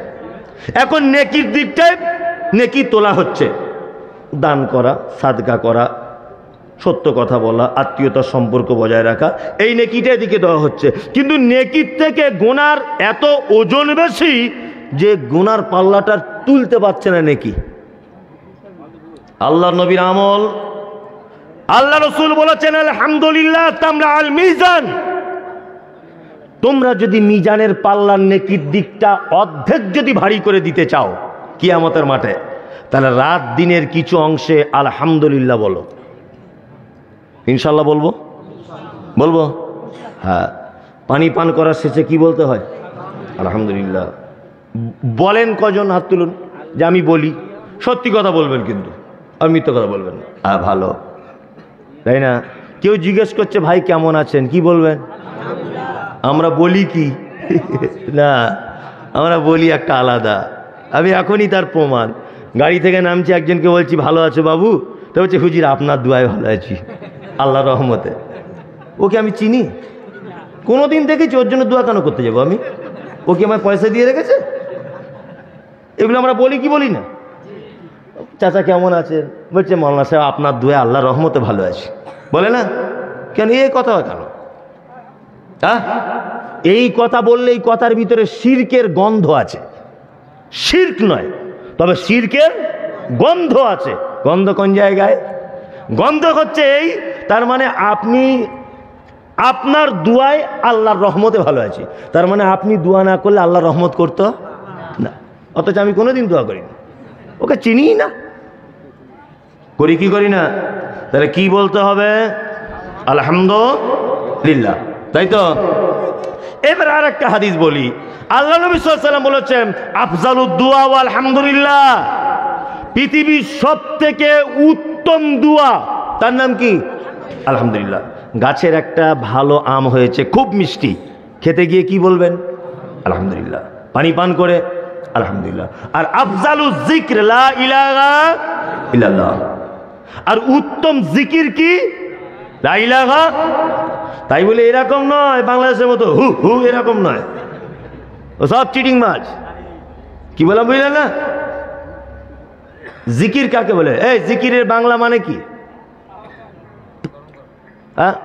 এখন নেকির দিকটায় নেকি তোলা হচ্ছে, দান করা, সাদকা করা, সত্য কথা বলা, আত্মীয়তার সম্পর্ক বজায় রাখা, এই নেকিটা এদিকে দেওয়া হচ্ছে। কিন্তু নেকির থেকে গোনার এত ওজন বেশি যে গোনার পাল্লাটা তুলতে পারছে না নেকি। আল্লাহর নবীর আমল আল্লাহ রাসূল বলেছেন আলহামদুলিল্লাহ তামলা আল মিজান, তোমরা যদি মিজানের পাল্লার নেকির দিকটা অর্ধেক যদি ভারী করে দিতে চাও কিয়ামতের মাঠে, তাহলে রাত দিনের কিছু অংশে আলহামদুলিল্লাহ বলো। ইনশাল্লাহ বলবো, বলবো? হ্যাঁ। পানি পান করার শেষে কি বলতে হয়? আলহামদুলিল্লাহ। বলেন কজন? হাত তুলুন যে আমি বলি। সত্যি কথা বলবেন কিন্তু, আর মিথ্যা কথা বলবেন না। হ্যাঁ, ভালো, তাই না? কেউ জিজ্ঞেস করছে ভাই কেমন আছেন, কি বলবেন? আমরা বলি কি না, আমরা বলি একটা আলাদা। আমি এখনই তার প্রমাণ। গাড়ি থেকে নামছি, একজনকে বলছি ভালো আছো বাবু? তো বলছে হুজুর আপনার দোয়ায় ভালো আছি, আল্লাহ রহমতে। ওকে আমি চিনি? কোনোদিন দেখেছি? ওর জন্য দোয়া কেন করতে যাবো আমি? ও কি আমায় পয়সা দিয়ে রেখেছে? এগুলো আমরা বলি কি বলি না? চাচা কেমন আছেন? বলছে মাওলানা সাহেব আপনার দোয়ায় আল্লাহ রহমতে ভালো আছি। বলে না কেন? এই কথা কেন? হ্যাঁ, এই কথা বললে এই কথার ভিতরে শিরকের গন্ধ আছে। শিরক নয়, তবে শিরকের গন্ধ আছে। গন্ধ কোন জায়গায়? গন্ধ হচ্ছে এই, তার মানে আপনি আপনার দুয়ায় আল্লাহর রহমতে ভালো আছি, তার মানে আপনি দোয়া না করলে আল্লাহর রহমত করতো না। অথচ আমি কোনোদিন দোয়া করি না, ওকে চিনি না। করি কি করি না? তাহলে কি বলতে হবে? আলহামদুলিল্লাহ, তাই তো? এবার আর একটা হাদিস বলি। আল্লাহ নবী সাল্লাল্লাহু আলাইহি ওয়াসাল্লাম বলেছেন আফজালুদ দুআ ওয়া আলহামদুলিল্লাহ, পৃথিবীর সবথেকে উত্তম দোয়া তার নাম কি? আলহামদুলিল্লাহ। গাছের একটা ভালো আম হয়েছে, খুব মিষ্টি, খেতে গিয়ে কি বলবেন? আলহামদুলিল্লাহ। পানি পান করে আলহামদুলিল্লাহ। আর আফজালুজ যিকর লা ইলাহা ইল্লাল্লাহ। আর উত্তম জিকির কি? লা ইলাহা। তাই বলে এরকম নয় বাংলাদেশের মতো হু হু এরকম নয়, ও সব চিটিং মাছ। কি বললাম বুঝলেন না? জিকির কাকে বলে? এই জিকিরের বাংলা মানে কি? হ্যাঁ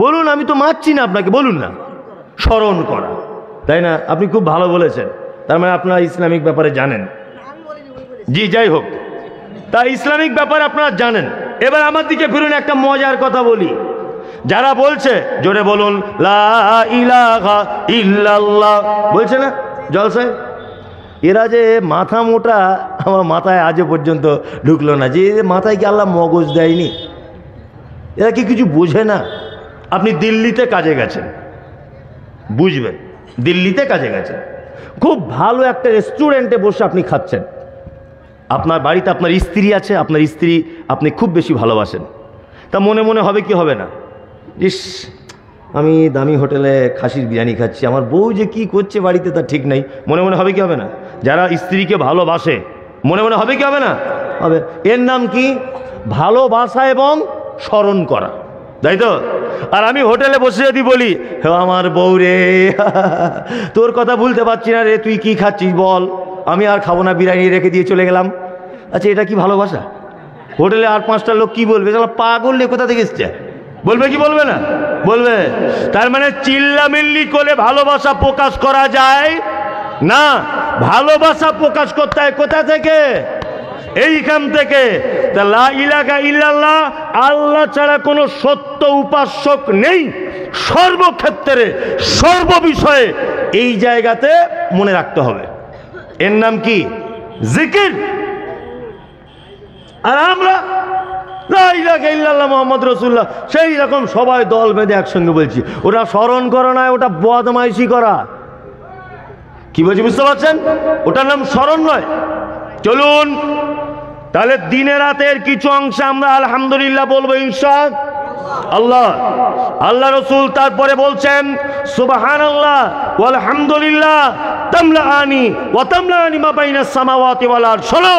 বলুন, আমি তো মারছি না আপনাকে, বলুন না। স্মরণ করা, তাই না? আপনি খুব ভালো বলেছেন, তার মানে আপনারা ইসলামিক ব্যাপারে জানেন। জি, যাই হোক, তা ইসলামিক ব্যাপারে আপনারা জানেন। এবার আমার দিকে ফিরুন, একটা মজার কথা বলি। যারা বলছে জোরে বলুন লা ইলাহা ইল্লাল্লাহ, বলছে না জলসায়, এরা যে মাথা মোটা, আমার মাথায় আজও পর্যন্ত ঢুকলো না যে মাথায় কি আল্লাহ মগজ দেয়নি? এরা কি কিছু বোঝে না? আপনি দিল্লিতে কাজে গেছেন, বুঝবেন, দিল্লিতে কাজে গেছেন, খুব ভালো একটা রেস্টুরেন্টে বসে আপনি খাচ্ছেন। আপনার বাড়িতে আপনার স্ত্রী আছে, আপনার স্ত্রী আপনি খুব বেশি ভালোবাসেন। তা মনে মনে হবে কি হবে না, ইস আমি দামি হোটেলে খাসির বিরিয়ানি খাচ্ছি, আমার বউ যে কি করছে বাড়িতে তা ঠিক নেই। মনে মনে হবে কি হবে না? যারা স্ত্রীকে ভালোবাসে মনে মনে হবে কি হবে না? হবে। এর নাম কি? ভালোবাসা এবং স্মরণ করা, তাই তো? আর আমি হোটেলে বসে যদি বলি হে আমার বউ রে, তোর কথা ভুলতে পারছি না রে, তুই কি খাচ্ছিস বল, আমি আর খাবো না, বিরিয়ানি রেখে দিয়ে চলে গেলাম। আচ্ছা, এটা কি ভালোবাসা? হোটেলে আর পাঁচটা লোক কি বলবে? পাগল রে, কোথা থেকে এসছে? বলবে কি বলবে না? বলবে। তার মানে চিল্লামিল্লি করে ভালোবাসা প্রকাশ করা যায় না। ভালোবাসা প্রকাশ করতে হয় কোথা থেকে? এইখান থেকে। তা লা ইলাহা ইল্লাল্লাহ, আল্লাহ ছাড়া কোনো সত্য উপাস্যক নেই সর্বক্ষেত্রে সর্ববিষয়ে, এই জায়গাতে মনে রাখতে হবে। এর নাম কি? জিকির। আর আমরা লা ইলাহা ইল্লাল্লাহ মুহাম্মদ রাসূলুল্লাহ সেই রকম সবাই দল বেঁধে একসঙ্গে বলছি। ওটা স্মরণ করা নয়, ওটা বদমাইশি করা। কি বলছি বুঝতে পারছেন? ওটার নাম স্মরণ নয়। চলুন তাহলে দিনে রাতের কিছু অংশে আমরা আলহামদুলিল্লাহ বলবো ইনশাআল্লাহ। আল্লাহ রাসূল তারপরে বলছেন সুবহানাল্লাহ ওয়াল হামদুলিল্লাহ তামলাআনি ওয়া তামলাআনি মা বাইনাস সামাওয়াতি ওয়াল আরদ। শোনো,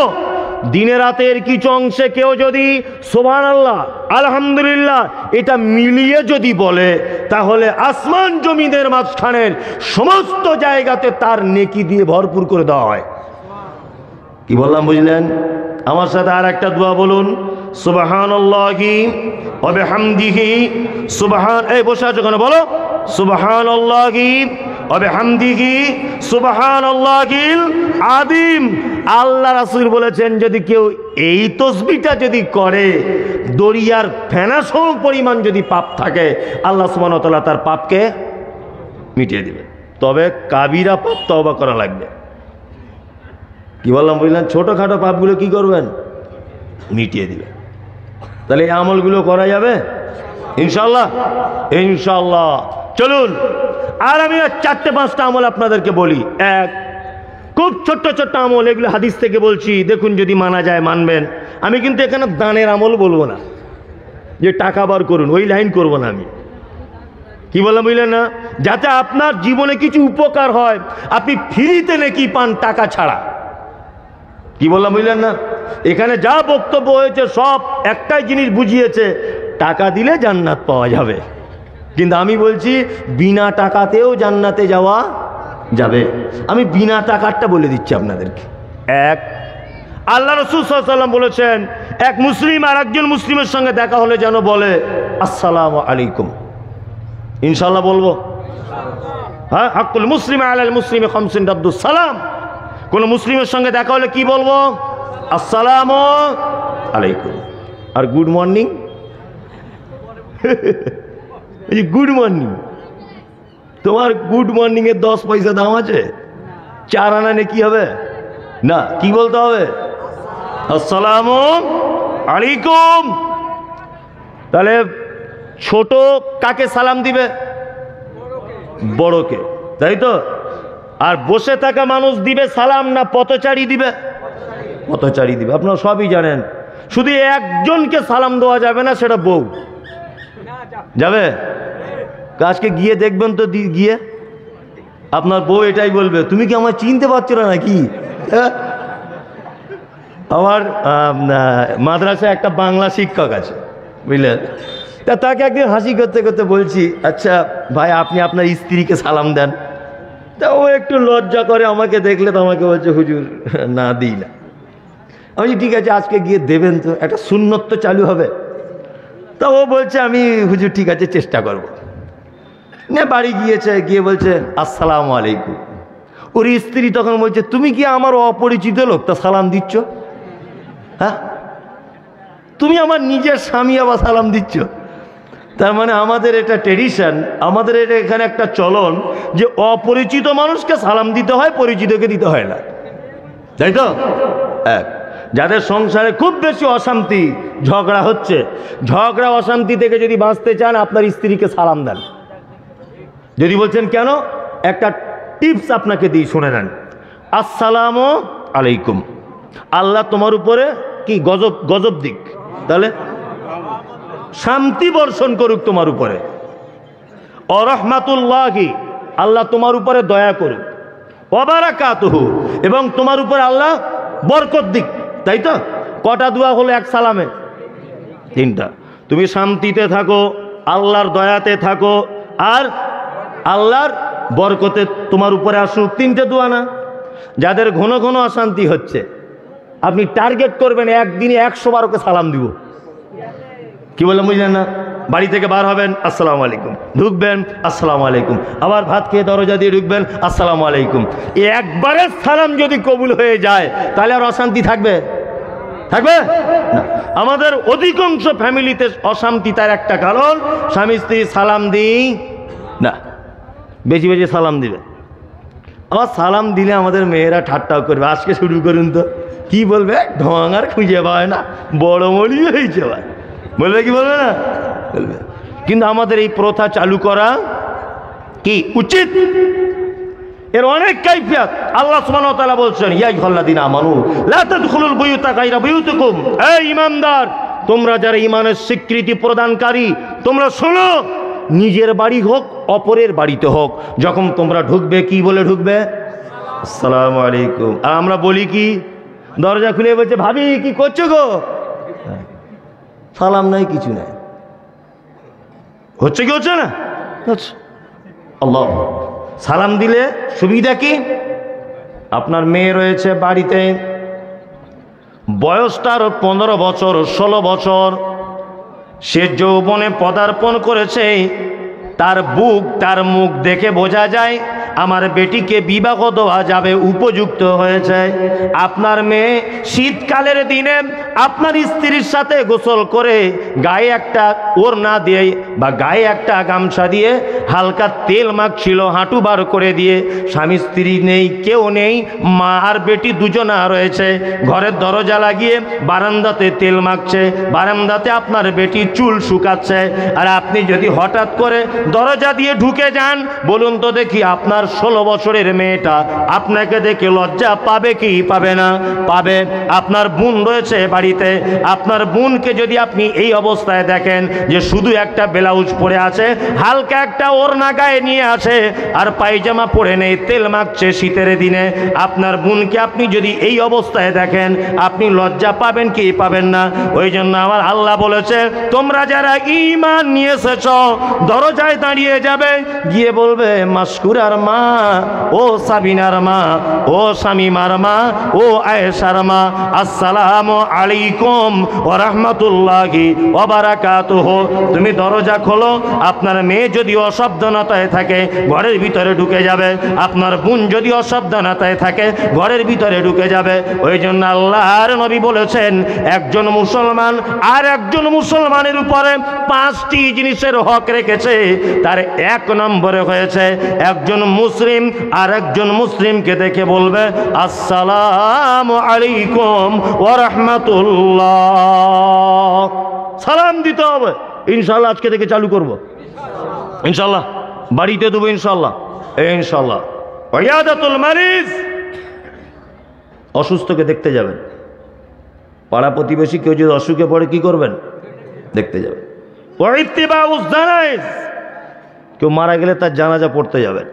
দিনে রাতের কিছু অংশে কেউ যদি সুবহানাল্লাহ আলহামদুলিল্লাহ এটা মিলিয়ে যদি বলে, তাহলে আসমান জমিনের মাঝখানের সমস্ত জায়গাতে তার নেকি দিয়ে ভরপুর করে দেওয়া হয়। কি বললাম বুঝলেন? আমার সাথে আর একটা দোয়া বলুন, সুবহানাল্লাহি ওয়া বিহামদিহি সুবহান, এই বসে আছো কেন বলো, সুবহানাল্লাহি ওয়া বিহামদিহি সুবহানাল্লাহিল আযীম। আল্লাহ রাসূল বলেছেন যদি কেউ এই তাসবিহটা যদি করে, দরিয়ার ফেনা সম পরিমাণ যদি পাপ থাকে, আল্লাহ সুবহানাহু ওয়া তাআলা তার পাপকে মিটিয়ে দিবে। তবে কাবিরা পাপ তওবা করা লাগবে। কি বললাম বুঝলেন? ছোটখাটো পাপগুলো কি করবেন? মিটিয়ে দিবে। তাহলে এই আমলগুলো করা যাবে ইনশাআল্লাহ। ইনশাআল্লাহ চলুন আর আমি 4-5টা আমল আপনাদেরকে বলি। এক, খুব ছোট্ট ছোট্ট আমল, এগুলো হাদিস থেকে বলছি, দেখুন যদি মানা যায় মানবেন। আমি কিন্তু এখানে দানের আমল বলবো না, যে টাকা বার করুন, ওই লাইন করবো না আমি। কি বললাম বুঝলেন না? যাতে আপনার জীবনে কিছু উপকার হয়, আপনি ফ্রিতে নাকি পান টাকা ছাড়া। কি বললাম বুঝলেন না? এখানে যা বক্তব্য হয়েছে সব একটাই জিনিস বুঝিয়েছে, টাকা দিলে জান্নাত পাওয়া যাবে। কিন্তু আমি বলছি বিনা টাকাতেও জান্নাতে যাওয়া যাবে। আমি বিনা টাকারটা বলে দিচ্ছি আপনাদেরকে। এক, আল্লাহ রাসূল সাল্লাল্লাহু আলাইহি ওয়াসাল্লাম বলেছেন, এক মুসলিম আর একজন মুসলিমের সঙ্গে দেখা হলে যেন বলে আসসালামু আলাইকুম। ইনশাআল্লাহ বলবো। হ্যাঁ, হাক্কুল মুসলিম আলাল মুসলিমি খামসুন রাদ্দুস সালাম। কোন মুসলিমের সঙ্গে দেখা হলে কি বলবো? আসসালামু আলাইকুম। আর গুড মর্নিং, গুড মর্নিং, তোমার গুড মর্নিং এর 10 পয়সা দাম আছে? 4 আনা নে কি হবে? না, কি বলতে হবে? আসসালামু আলাইকুম। তাহলে ছোট কাকে সালাম দিবে? বড়কে, তাই তো? আর বসে থাকা মানুষ দিবে সালাম না পথচারী দিবে? পথচারী দিবে। আপনারা সবই জানেন। শুধু একজনকে সালাম দেওয়া যাবে না, সেটা বউ যাবে। আজকে গিয়ে দেখবেন তো, গিয়ে আপনার বউ এটাই বলবে, তুমি কি আমার চিনতে পারছো না নাকি? আমার মাদ্রাসায় একটা বাংলা শিক্ষক আছে, বুঝলেন? তা তাকে একদিন হাসি করতে করতে বলছি, আচ্ছা ভাই আপনি আপনার স্ত্রীকে সালাম দেন? তা ও একটু লজ্জা করে, আমাকে দেখলে তো আমাকে বলছে হুজুর না দিই না। আমি ঠিক আছে আজকে গিয়ে দেবেন তো, একটা সুন্নত তো চালু হবে। তা ও বলছে আমি হুজুর ঠিক আছে চেষ্টা করব। না, বাড়ি গিয়েছে, গিয়ে বলছে আসসালামু আলাইকুম। ওর স্ত্রী তখন বলছে তুমি কি আমার অপরিচিত লোক তা সালাম দিচ্ছ? হ্যাঁ, তুমি আমার নিজের স্বামী আবার সালাম দিচ্ছ? তার মানে আমাদের এটা ট্রেডিশন, আমাদের এটা এখানে একটা চলন যে অপরিচিত মানুষকে সালাম দিতে হয়, পরিচিতকে দিতে হয় না, তাই তো? এক, যাদের সংসারে খুব বেশি অশান্তি, ঝগড়া হচ্ছে, ঝগড়া অশান্তি থেকে যদি বাঁচতে চান আপনার স্ত্রীকে সালাম দেন। যদি বলছেন কেন, একটা টিপস আপনাকে দিই, শুনে নেন। আসসালামু আলাইকুম, আল্লাহ তোমার উপরে কি গজব গজব দিক, তাহলে শান্তি বর্ষণ করুক তোমার উপরে। ওয়া রাহমাতুল্লাহি, আল্লাহ তোমার উপরে দয়া করুক। ওয়া বারাকাতুহু, এবং তোমার উপরে আল্লাহ বরকত দিক, তাই তো? কটা দোয়া হলো এক সালামে? 3টা। তুমি শান্তিতে থাকো, আল্লাহর দয়াতে থাকো, আর আল্লাহর বরকতে তোমার উপরে আসুক, 3টে দোয়া না? যাদের ঘন ঘন অশান্তি হচ্ছে, আপনি টার্গেট করবেন একদিনে 100 বার ওকে সালাম দিব। কি বললাম বুঝলেন না? বাড়ি থেকে বার হবেন আসসালামু আলাইকুম, ঢুকবেন আসসালামু আলাইকুম, আবার ভাত খেয়ে দরজা দিয়ে ঢুকবেন আসসালামু আলাইকুম। একবারের সালাম যদি কবুল হয়ে যায় তাহলে আর অশান্তি থাকবে? থাকবে না। আমাদের অধিকাংশ ফ্যামিলিতে অশান্তি, তার একটা কারণ স্বামী স্ত্রী সালাম দিই না, বেশি বেশি সালাম দিবে। আবার সালাম দিলে আমাদের মেয়েরা ঠাট্টাও করবে, আজকে শুরু করুন তো, কি বলবে, ঢং আর খুঁজে পায় না, বড় মরি হয়েছে ভাই, বলবে কি বলবে না? বলবে। কিন্তু আমাদের এই প্রথা চালু করা কি উচিত? এর অনেক কাইফিয়ত। আল্লাহ সুবহানাহু ওয়া তাআলা বলছেন, ইয়া আইয়ুহাল্লাযীনা আমানু লা তাদখুলুল বুয়ুতা গায়রা বুয়ুতিকুম, এই ঈমানদার, তোমরা যারা ঈমানের স্বীকৃতি প্রদানকারী, তোমরা শোনো, নিজের বাড়ি হোক অপরের বাড়িতে হোক, যখন তোমরা ঢুকবে কি বলে ঢুকবে? আসসালামু আলাইকুম। আর আমরা বলি কি, দরজা খুলে বলছে ভাবি কি করছো গো, সালাম নাই, কিছু নাই। হচ্ছে কি হচ্ছে না? আল্লাহ, সালাম দিলে সুবিধা কি? আপনার মেয়ে রয়েছে বাড়িতে, বয়স তার 15 বছর 16 বছর, সে যৌবনে পদার্পণ করেছে, তার বুক তার মুখ দেখে বোঝা যায় আমার বেটিকে বিবাহ দেওয়া যাবে, উপযুক্ত হয়েছে। আপনার মেয়ে শীতকালের দিনে আপনার স্ত্রীর সাথে গোসল করে গায়ে একটা ওড়না দিয়ে বা গায়ে একটা গামছা দিয়ে হালকা তেল মাখছিল, হাঁটু বার করে দিয়ে। স্বামী স্ত্রী নেই, কেউ নেই, মা আর বেটি দুজনা রয়েছে। ঘরের দরজা লাগিয়ে বারান্দাতে তেল মাখছে, বারান্দাতে আপনার বেটি চুল শুকাচ্ছে। আর আপনি যদি হঠাৎ করে দরজা দিয়ে ঢুকে যান, বলুন তো দেখি, আপনার 16 বছরের মেয়েটা আপনাকে দেখে লজ্জা পাবে কি পাবে না? পাবে। আপনার বোন রয়েছে বাড়িতে, আপনার বোনকে যদি আপনি এই অবস্থায় দেখেন যে শুধু একটা ব্লাউজ পরে আছে, হালকা একটা ওড়না গায়ে নিয়ে আছে আর পায়জামা পরে নেই, তেল মাখছে শীতের দিনে, আপনার বোনকে আপনি যদি এই অবস্থায় দেখেন, আপনি লজ্জা পাবেন কি পাবেন না? ওই জন্য আমার আল্লাহ বলেছে, তোমরা যারা ঈমান নিয়ে এসেছ দরজায় দাঁড়িয়ে যাবে, গিয়ে বলবে মাসকুরার মা, ও সাবিনার মা, ও শামিমার মা, ও আয়েশার মা, আসসালামু আলাইকুম ওয়া রাহমাতুল্লাহি ওয়া বারাকাতুহু। তুমি দরজা খোলো। আপনার মেয়ে যদি অসাবধানতায় থাকে ঘরের ভিতরে ঢুকে যাবে, আপনার বোন যদি অসাবধানতায় থাকে ঘরের ভিতরে ঢুকে যাবে। ওই জন্য আল্লাহর নবী বলেছেন, একজন মুসলমান আর একজন মুসলমানের উপরে 5টি জিনিসের হক রেখেছে। তার 1 নম্বরে হয়েছে, একজন মুসলিম আর একজন মুসলিমকে দেখে বলবে আসসালামু আলাইকুম ওয়া রাহমাতুল্লাহ। সালাম দিতে হবে। ইনশাআল্লাহ আজকে থেকে চালু করব, ইনশাআল্লাহ বাড়িতে দেবো, ইনশাআল্লাহ ইনশাআল্লাহ। ওয়াইয়াদাতুল মারিজ, অসুস্থকে দেখতে যাবেন। পাড়া প্রতিবেশী কেউ যদি অসুখে পড়ে কি করবেন? দেখতে যাবেন। ওয়াইত্তিবাউজ জানাইজ, কেউ মারা গেলে তার জানাজা পড়তে যাবেন।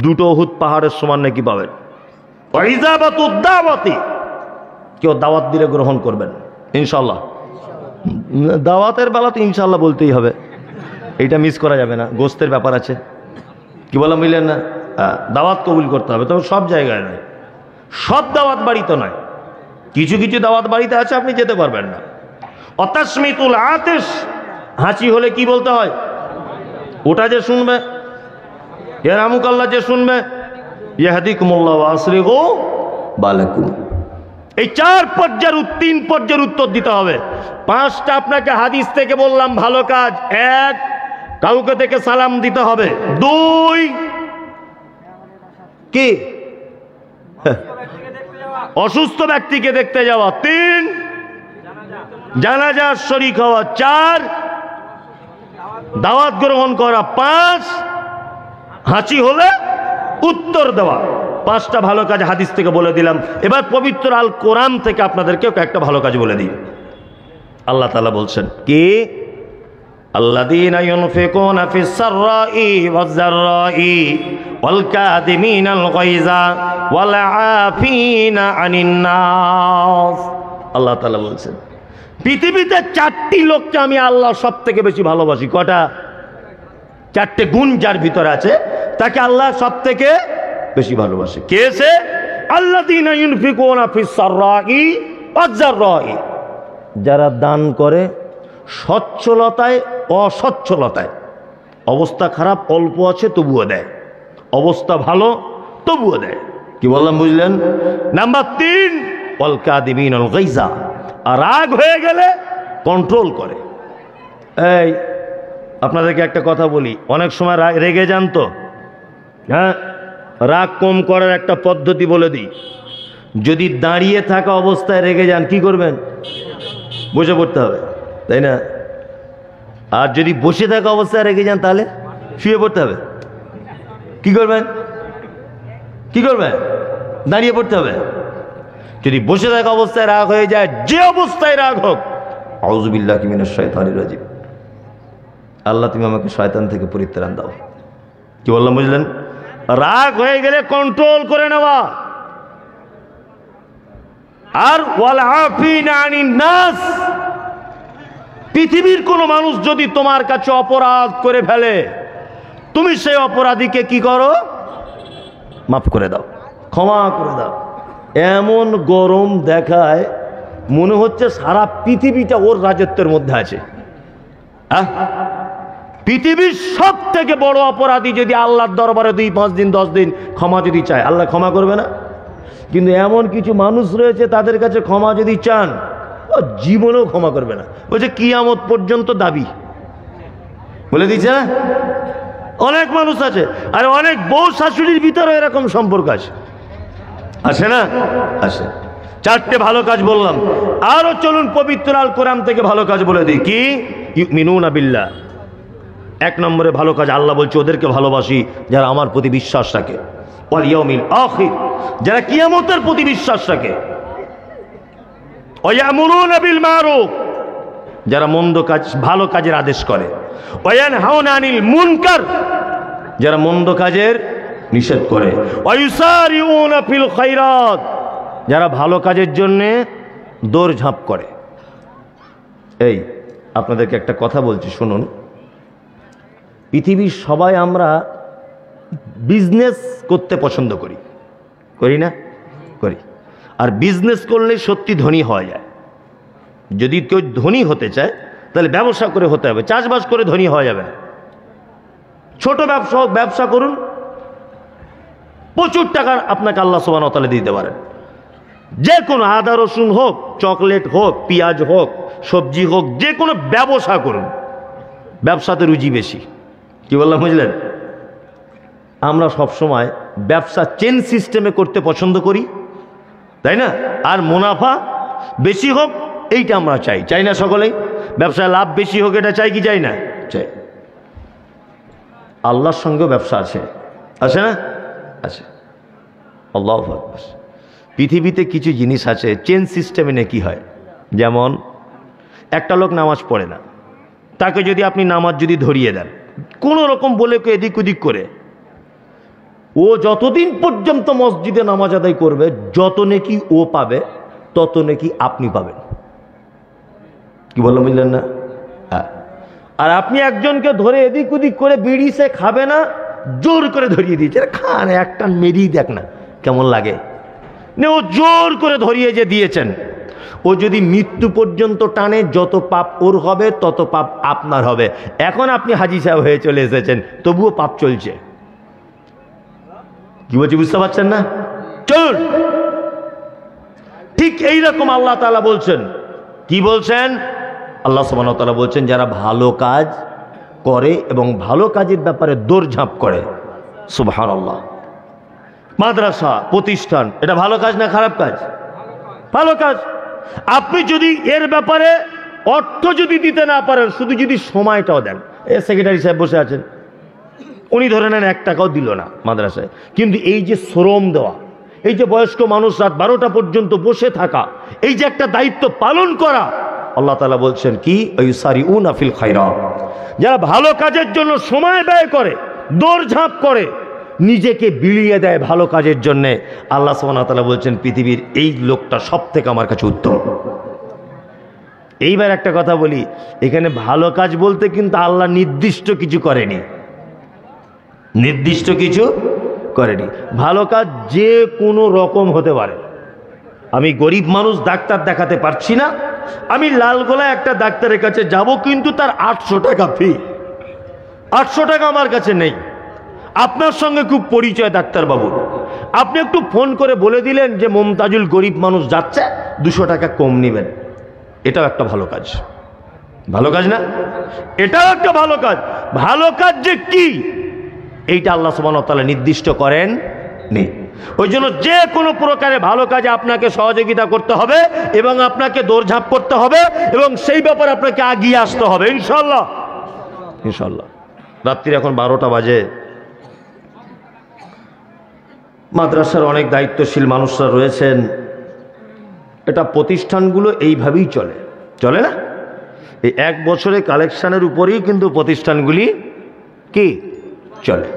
2টো উহুদ পাহাড়ের সমান নাকি পাবেন। ওয়াইজাবাতুদ দাওয়াতি, কেউ দাওয়াত দিলে গ্রহণ করবেন ইনশাআল্লাহ। দাওয়াতের বেলা তো ইনশাআল্লাহ বলতেই হবে, এইটা মিস করা যাবে না। গোস্তের ব্যাপার আছে, কি বলা মিলেন না? দাওয়াত কবুল করতে হবে, তবে সব জায়গায় নয়, সব দাওয়াত বাড়িতে নয়। কিছু কিছু দাওয়াত বাড়িতে আছে আপনি যেতে পারবেন না। অতাসমিতুল আতিশ, হাঁচি হলে কি বলতে হয়? ওটা যে শুনবে, ইয়ারহামুকাল্লাহ যে শুনবে, ইয়াহদিকুমুল্লাহ ওয়া আসলিহু বালাকুম। এই 3 পর্যায়ের উত্তর দিতে হবে। 5টা আপনাকে হাদিস থেকে বললাম ভালো কাজ। 1, কাউকে থেকে সালাম দিতে হবে। 2, কি? অসুস্থ ব্যক্তিকে দেখতে যাওয়া। 3, জানাজার শরীক হওয়া। 4, দাওয়াত গ্রহণ করা। 5, হাঁচি হলে উত্তর দেওয়া। 5টা ভালো কাজ হাদিস থেকে বলে দিলাম। এবার পবিত্র আল কোরআন থেকে আপনাদেরকেও একটা ভালো কাজ বলে দিই। আল্লাহ তাআলা বলছেন কি? আল্লাযীনা ইউনফিকুনা ফিস সাররাই ওয়াজ যাররাই ওয়াল কাযিমিনাল গায়যা ওয়াল আফিনা আনিন নাস। আল্লাহ তাআলা বলছেন, পৃথিবীতে 4টি লোককে আমি আল্লাহ সব থেকে বেশি ভালোবাসি। কটা? 4টে গুণ যার ভিতরে আছে তাকে আল্লাহ সব থেকে বেশি ভালোবাসে। কে সে? আল্লাযীনা ইউনফিকুনা ফিস সাররাই ওয়াজ যাররাই, যারা দান করে সচ্ছলতায় অসচ্ছলতায়। অবস্থা খারাপ অল্প আছে তবুও দেয়, অবস্থা ভালো তবুও দেয়। কি বললাম বুঝলেন? নাম্বার 3, ওয়াল কাযিমিনাল গায়যা, রাগ হয়ে গেলে কন্ট্রোল করে। এই আপনাদেরকে একটা কথা বলি, অনেক সময় রেগে যান তো, হ্যাঁ, রাগ কম করার একটা পদ্ধতি বলে দিই। যদি দাঁড়িয়ে থাকা অবস্থায় রেগে যান কি করবেন? বসে পড়তে হবে, তাই না? আর যদি বসে থাকা অবস্থায় রেগে যান তাহলে শুয়ে পড়তে হবে। কি করবেন? কি করবেন? দাঁড়িয়ে পড়তে হবে। যদি বসে থাকা অবস্থায় রাগ হয়ে যায়, যে অবস্থায় রাগ হোক, আউযু বিল্লাহি মিনাশ শাইতানির রাজিম, আল্লাহ তুমি আমাকে শয়তান থেকে পরিত্রাণ দাও। কি বললাম বুঝলেন? রাগ হয়ে গেলে কন্ট্রোল করে নেওয়া। আর ওয়াল আফিনা আনিন নাস, পৃথিবীর কোনো মানুষ যদি তোমার কাছে অপরাধ করে ফেলে, তুমি সেই অপরাধীকে কি করো? মাফ করে দাও, ক্ষমা করে দাও। এমন গরম দেখায় মনে হচ্ছে সারা পৃথিবীটা ওর রাজত্বের মধ্যে আছে। পৃথিবীর সব থেকে বড় অপরাধী যদি আল্লাহর দরবারে 2-5 দিন 10 দিন ক্ষমা যদি চায়, আল্লাহ ক্ষমা করবে না? কিন্তু এমন কিছু মানুষ রয়েছে তাদের কাছে ক্ষমা যদি চান ও জীবনেও ক্ষমা করবে না, বলছে কিয়ামত পর্যন্ত দাবি বলে দিচ্ছে না। অনেক মানুষ আছে, আর অনেক বউ শাশুড়ির ভিতরে এরকম সম্পর্ক আছে, আছে না? আছে। 4টে ভালো কাজ বললাম, আরো চলুন পবিত্র আল কোরআন থেকে ভালো কাজ বলে দিই। কি? ইউমিনুনা বিল্লাহ। 1 নম্বরে ভালো কাজ, আল্লাহ বলছে ওদেরকে ভালোবাসি যারা আমার প্রতি বিশ্বাস রাখে, ওয়াল ইয়াউমিল আখির, যারা কিয়ামতের প্রতি বিশ্বাস রাখে, ওয়া ইয়ামুরুনা বিল মারুফ, যারা মন্দ কাজ ভালো কাজের আদেশ করে, ওয়া ইয়ানহাউনা আনিল মুনকার, যারা মন্দ কাজের নিষেধ করে, ওয়া ইউসারিউনা ফিল খায়রাত, যারা ভালো কাজের জন্য দৌড়ঝাঁপ করে। এই আপনাদেরকে একটা কথা বলছি শুনুন, পৃথিবীর সবাই আমরা বিজনেস করতে পছন্দ করি, করি না? করি। আর বিজনেস করলে সত্যি ধনী হওয়া যায়। যদি কেউ ধনী হতে চায় তাহলে ব্যবসা করে হতে হবে, চাষবাস করে ধনী হওয়া যাবে না। ছোট ব্যবসা হোক, ব্যবসা করুন, প্রচুর টাকা আপনাকে আল্লাহ সুবহানাহু ওয়া তাআলা দিতে পারেন। যে কোনো আদা রসুন হোক, চকলেট হোক, পেঁয়াজ হোক, সবজি হোক, যে কোনো ব্যবসা করুন, ব্যবসাতে রুজি বেশি। কি বললাম বুঝলেন? আমরা সবসময় ব্যবসা চেন সিস্টেমে করতে পছন্দ করি, তাই না? আর মুনাফা বেশি হোক এইটা আমরা চাই, চাই না? সকলেই ব্যবসায় লাভ বেশি হোক এটা চাই কি চাই না? চাই। আল্লাহর সঙ্গেও ব্যবসা আছে, আছে না? আছে। আল্লাহু আকবার। পৃথিবীতে কিছু জিনিস আছে চেন সিস্টেমে নেকি হয়। যেমন একটা লোক নামাজ পড়ে না, তাকে যদি আপনি নামাজ যদি ধরিয়ে দেন কোনো রকম বলে এদিক ওদিক করে, ও যতদিন পর্যন্ত মসজিদে নামাজ আদায় করবে যত নেকি ও পাবে তত নেকি আপনি পাবেন। কি বললাম বুঝলেন না? হ্যাঁ। আর আপনি একজনকে ধরে এদিক ওদিক করে বিড়ি সে খাবে না, জোর করে ধরিয়ে দিয়েছে, খান একটা মেরিয়ে দেখ না কেমন লাগে, ও জোর করে ধরিয়ে যে দিয়েছেন, ও যদি মৃত্যু পর্যন্ত টানে যত পাপ ওর হবে তত পাপ আপনার হবে। এখন আপনি হাজি সাহেব হয়ে চলে এসেছেন, তবুও পাপ চলছে। কি বলছি বুঝতে পারছেন না? চলুন, ঠিক এইরকম আল্লাহ তাআলা বলছেন। কি বলছেন? আল্লাহ সুবহানাহু ওয়া তাআলা বলছেন যারা ভালো কাজ করে এবং ভালো কাজের ব্যাপারে দৌড়ঝাঁপ করে। সুবহানাল্লাহ। মাদ্রাসা প্রতিষ্ঠান এটা ভালো কাজ না খারাপ কাজ? ভালো কাজ। আপনি যদি এর ব্যাপারে অর্থ যদি দিতে না পারেন, শুধু যদি সময়টাও দেন, সেক্রেটারি সাহেব বসে আছেন, উনি ধরে নেন 1 টাকাও দিল না মাদ্রাসায়, কিন্তু এই যে শ্রম দেওয়া, এই যে বয়স্ক মানুষ রাত 12টা পর্যন্ত বসে থাকা, এই যে একটা দায়িত্ব পালন করা, আল্লাহ তাআলা বলছেন কি ইউসারিউনা ফিল খায়রাত, যারা ভালো কাজের জন্য সময় ব্যয় করে, দৌড়ঝাঁপ করে, নিজেকে বিলিয়ে দেয় ভালো কাজের জন্য, আল্লাহ সুবহানাহু ওয়া তাআলা বলছেন পৃথিবীর এই লোকটা সব থেকে আমার কাছে উত্তম। এইবার একটা কথা বলি, এখানে ভালো কাজ বলতে কিন্তু আল্লাহ নির্দিষ্ট কিছু করেনি, নির্দিষ্ট কিছু করেনি। ভালো কাজ যে কোনো রকম হতে পারে। আমি গরিব মানুষ, ডাক্তার দেখাতে পারছি না, আমি লালগোলায় একটা ডাক্তারের কাছে যাব, কিন্তু তার 800 টাকা ফি, 800 টাকা আমার কাছে নেই। আপনার সঙ্গে খুব পরিচয় ডাক্তারবাবু, আপনি একটু ফোন করে বলে দিলেন যে মমতাজুল গরিব মানুষ যাচ্ছে, 200 টাকা কম নেবেন। এটাও একটা ভালো কাজ। ভালো কাজ না? এটাও একটা ভালো কাজ। ভালো কাজ যে কি এইটা আল্লাহ সুবহানাহু ওয়া তাআলা নির্দিষ্ট করেন নি। ওই জন্য যে কোনো প্রকারে ভালো কাজে আপনাকে সহযোগিতা করতে হবে এবং আপনাকে দৌড়ঝাঁপ করতে হবে এবং সেই ব্যাপারে আপনাকে এগিয়ে আসতে হবে ইনশাআল্লাহ। ইনশাআল্লাহ। রাত্রি এখন 12টা বাজে। মাদ্রাসার অনেক দায়িত্বশীল মানুষরা রয়েছেন, এটা প্রতিষ্ঠানগুলো এইভাবেই চলে, চলে না? এই 1 বছরে কালেকশনের উপরেই কিন্তু প্রতিষ্ঠানগুলি কি চলে।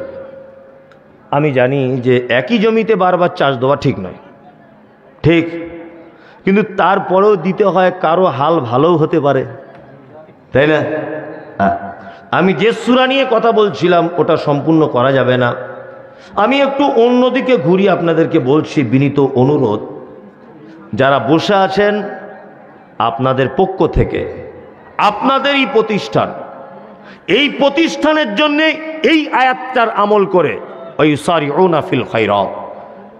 আমি জানি যে একই জমিতে বারবার চাষ দেওয়া ঠিক নয়, ঠিক, কিন্তু তারপরেও দিতে হয়, কারো হাল ভালোও হতে পারে, তাই না? আমি যে সূরা নিয়ে কথা বলছিলাম ওটা সম্পূর্ণ করা যাবে না, আমি একটু অন্যদিকে ঘুরি আপনাদেরকে বলছি, বিনীত অনুরোধ, যারা বসে আছেন আপনাদের পক্ষ থেকে, আপনাদেরই প্রতিষ্ঠান, এই প্রতিষ্ঠানের জন্য এই আয়াতটার আমল করে ওয়াইসারিউনা ফিল খায়রাত,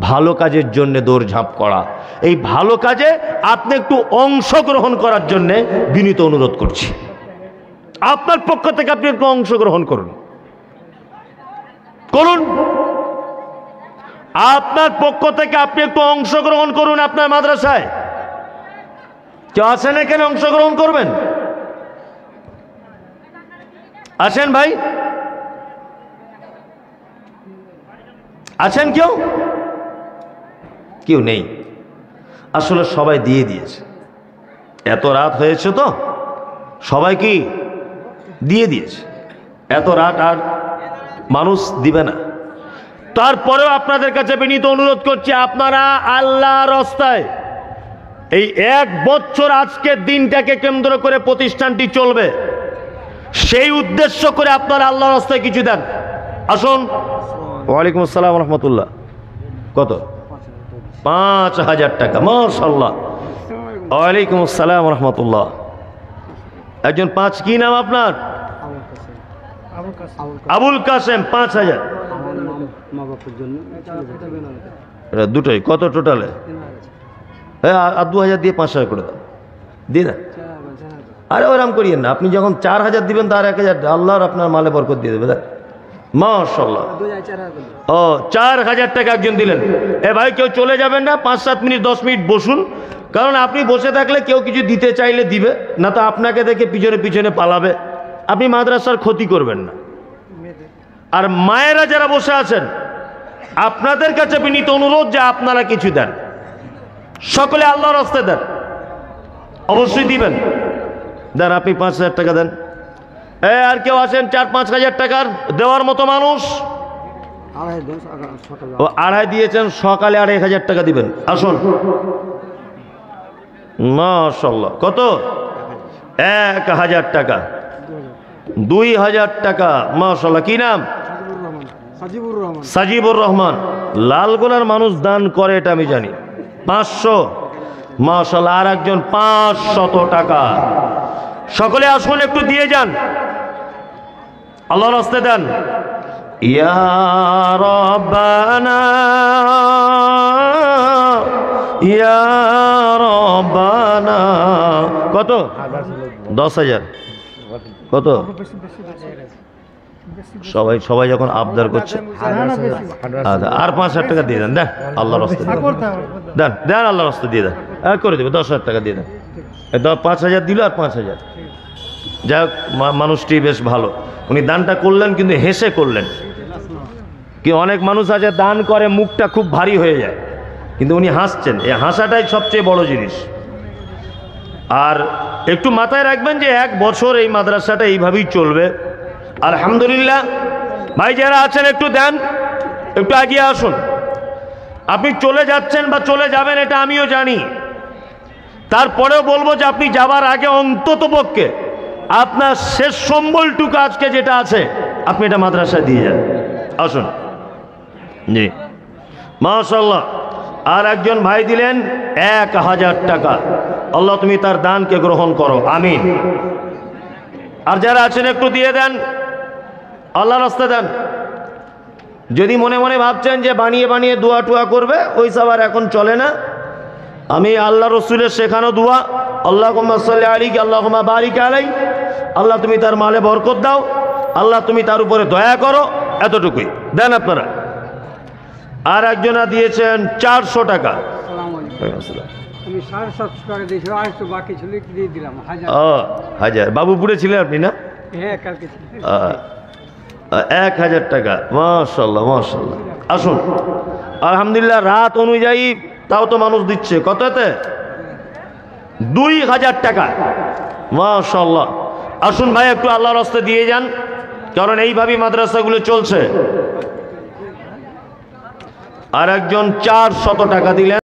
ভালো কাজের জন্য দৌড়ঝাঁপ করা। এই ভালো কাজে আপনি একটু অংশগ্রহণ করার জন্য বিনীত অনুরোধ করছি। আপনার পক্ষ থেকে আপনি একটু অংশগ্রহণ করুন, করুন। আপনার পক্ষ থেকে আপনি একটু অংশগ্রহণ করুন। আপনার মাদ্রাসায় কেউ আছেন এখানে অংশগ্রহণ করবেন? আসেন ভাই, আছেন কেউ? কেউ নেই। আসলে সবাই দিয়ে দিয়েছে, এত রাত হয়েছে তো সবাই কি দিয়ে দিয়েছে। এত রাত আর মানুষ দিবে না। তারপরেও আপনাদের কাছে বিনীত অনুরোধ করছি, আপনারা আল্লাহর রাস্তায় এই 1 বছর আজকের দিনটাকে কেন্দ্র করে প্রতিষ্ঠানটি চলবে, সেই উদ্দেশ্য করে আপনারা আল্লাহর রাস্তায় কিছু দেন। আসুন। ওয়ালাইকুম আসসালাম রহমতুল্লাহ। কত? 5000 টাকা। মাশাআল্লাহ। ওয়ালাইকুম আসসালাম রহমতুল্লাহ। একজন 5, কি নাম আপনার? আবুল কাসেম। 5000 দুটোই কত টোটালে? হ্যাঁ, আর 2000 দিয়ে 5000 করে দাও, দিয়ে দেন। আরে ওরম করিয়েন না, আপনি যখন 4000 দিবেন তার 1000 আল্লাহর আপনার মালে বরকত দিয়ে দেবে। মাশাআল্লাহ। ও 4000 টাকা একজন দিলেন। এ ভাই কেউ চলে যাবেন না, 5-7 মিনিট 10 মিনিট বসুন, কারণ আপনি বসে থাকলে কেউ কিছু দিতে চাইলে দিবে না, তো আপনাকে দেখে পিছনে পিছনে পালাবে। আপনি মাদ্রাসার ক্ষতি করবেন না। আর মায়েরা যারা বসে আছেন, আপনাদের কাছে বিনীত অনুরোধ যে আপনারা কিছু দেন, সকলে আল্লাহর রাস্তায় দেন, অবশ্যই দিবেন। দেন, আপনি 5000 টাকা দেন। আর কেউ আছেন 4-5 হাজার টাকার দেওয়ার মতো মানুষ? ও 2.5 দিয়েছেন, সকালে আর 1000 টাকা দিবেন। আসুন। মাশাআল্লাহ। কত? 1000 টাকা। 2000 টাকা। মাশাআল্লাহ। কি নাম? সাজিবুর রহমান। লালগোলার মানুষ দান করে এটা আমি জানি। 500। মাশাআল্লাহ। আর একজন 500 টাকা। সকলে আসুন, একটু দিয়ে যান, আল্লাহর রাস্তায় দেন। ইয়া রাব্বানা ইয়া রাব্বানা। কত? 10000। কত? সবাই যখন আবদার করছে, আর 5000 টাকা দিয়ে দেন। দেন, আল্লাহর রাস্তায় দেন, দেন, আল্লাহর রাস্তায় দিয়ে দেন। করে দেবে 10000 টাকা দিয়ে দেন। 5000 দিল আর 5000। যাই হোক, মানুষটি বেশ ভালো, উনি দানটা করলেন কিন্তু হেসে করলেন। কি অনেক মানুষ আছে দান করে মুখটা খুব ভারী হয়ে যায়, কিন্তু উনি হাসছেন। এই হাসাটাই সবচেয়ে বড় জিনিস। আর একটু মাথায় রাখবেন যে 1 বছর এই মাদ্রাসাটা এইভাবেই চলবে। আলহামদুলিল্লাহ। ভাই যারা আছেন একটু দেন, একটু এগিয়ে আসুন। আপনি চলে যাচ্ছেন বা চলে যাবেন এটা আমিও জানি, তারপরেও বলবো যে আপনি যাবার আগে অন্তত পক্ষে আপনার শেষ সম্বলটুকু আজকে যেটা আছে আপনি এটা মাদ্রাসায় দিয়ে যান। আসুন। জি, মাশাআল্লাহ। আর একজন ভাই দিলেন 1000 টাকা। আল্লাহ তুমি তার দানকে গ্রহণ করো, আমিন। আর যারা আছেন একটু দিয়ে দেন, আল্লাহর রাস্তায় দেন। যদি মনে মনে ভাবছেন যে বানিয়ে বানিয়ে দোয়া টুয়া করবে, ওই সব আর এখন চলে না। আমি আল্লাহ রসুলের শেখানো দোয়া, আল্লাহুম্মা সাল্লি আলাইহি আল্লাহুম্মা বারিক আলাইহি, আল্লাহ তুমি তার মালে বরকত দাও, আল্লাহ তুমি তার উপরে দয়া করো, এতটুকুই দেন আপনারা। আর একজনা দিয়েছেন 400 টাকা। আমি 750 টাকা দিয়েছি, আর তো বাকি ছিল দিয়ে দিলাম 1000। বাবুপুরে ছিলেন আপনি না? হ্যাঁ, কালকে 1000 টাকা। মাশাআল্লাহ, মাশাআল্লাহ। আসুন। আলহামদুলিল্লাহ। রাত অনুযায়ী তাও তো মানুষ দিচ্ছে। কততে? 2000 টাকা। মাশাআল্লাহ। আসুন ভাই, একটু আল্লাহর রাস্তায় দিয়ে যান, কারণ এইভাবেই মাদ্রাসাগুলো চলছে। আর একজন 400 টাকা দিলেন।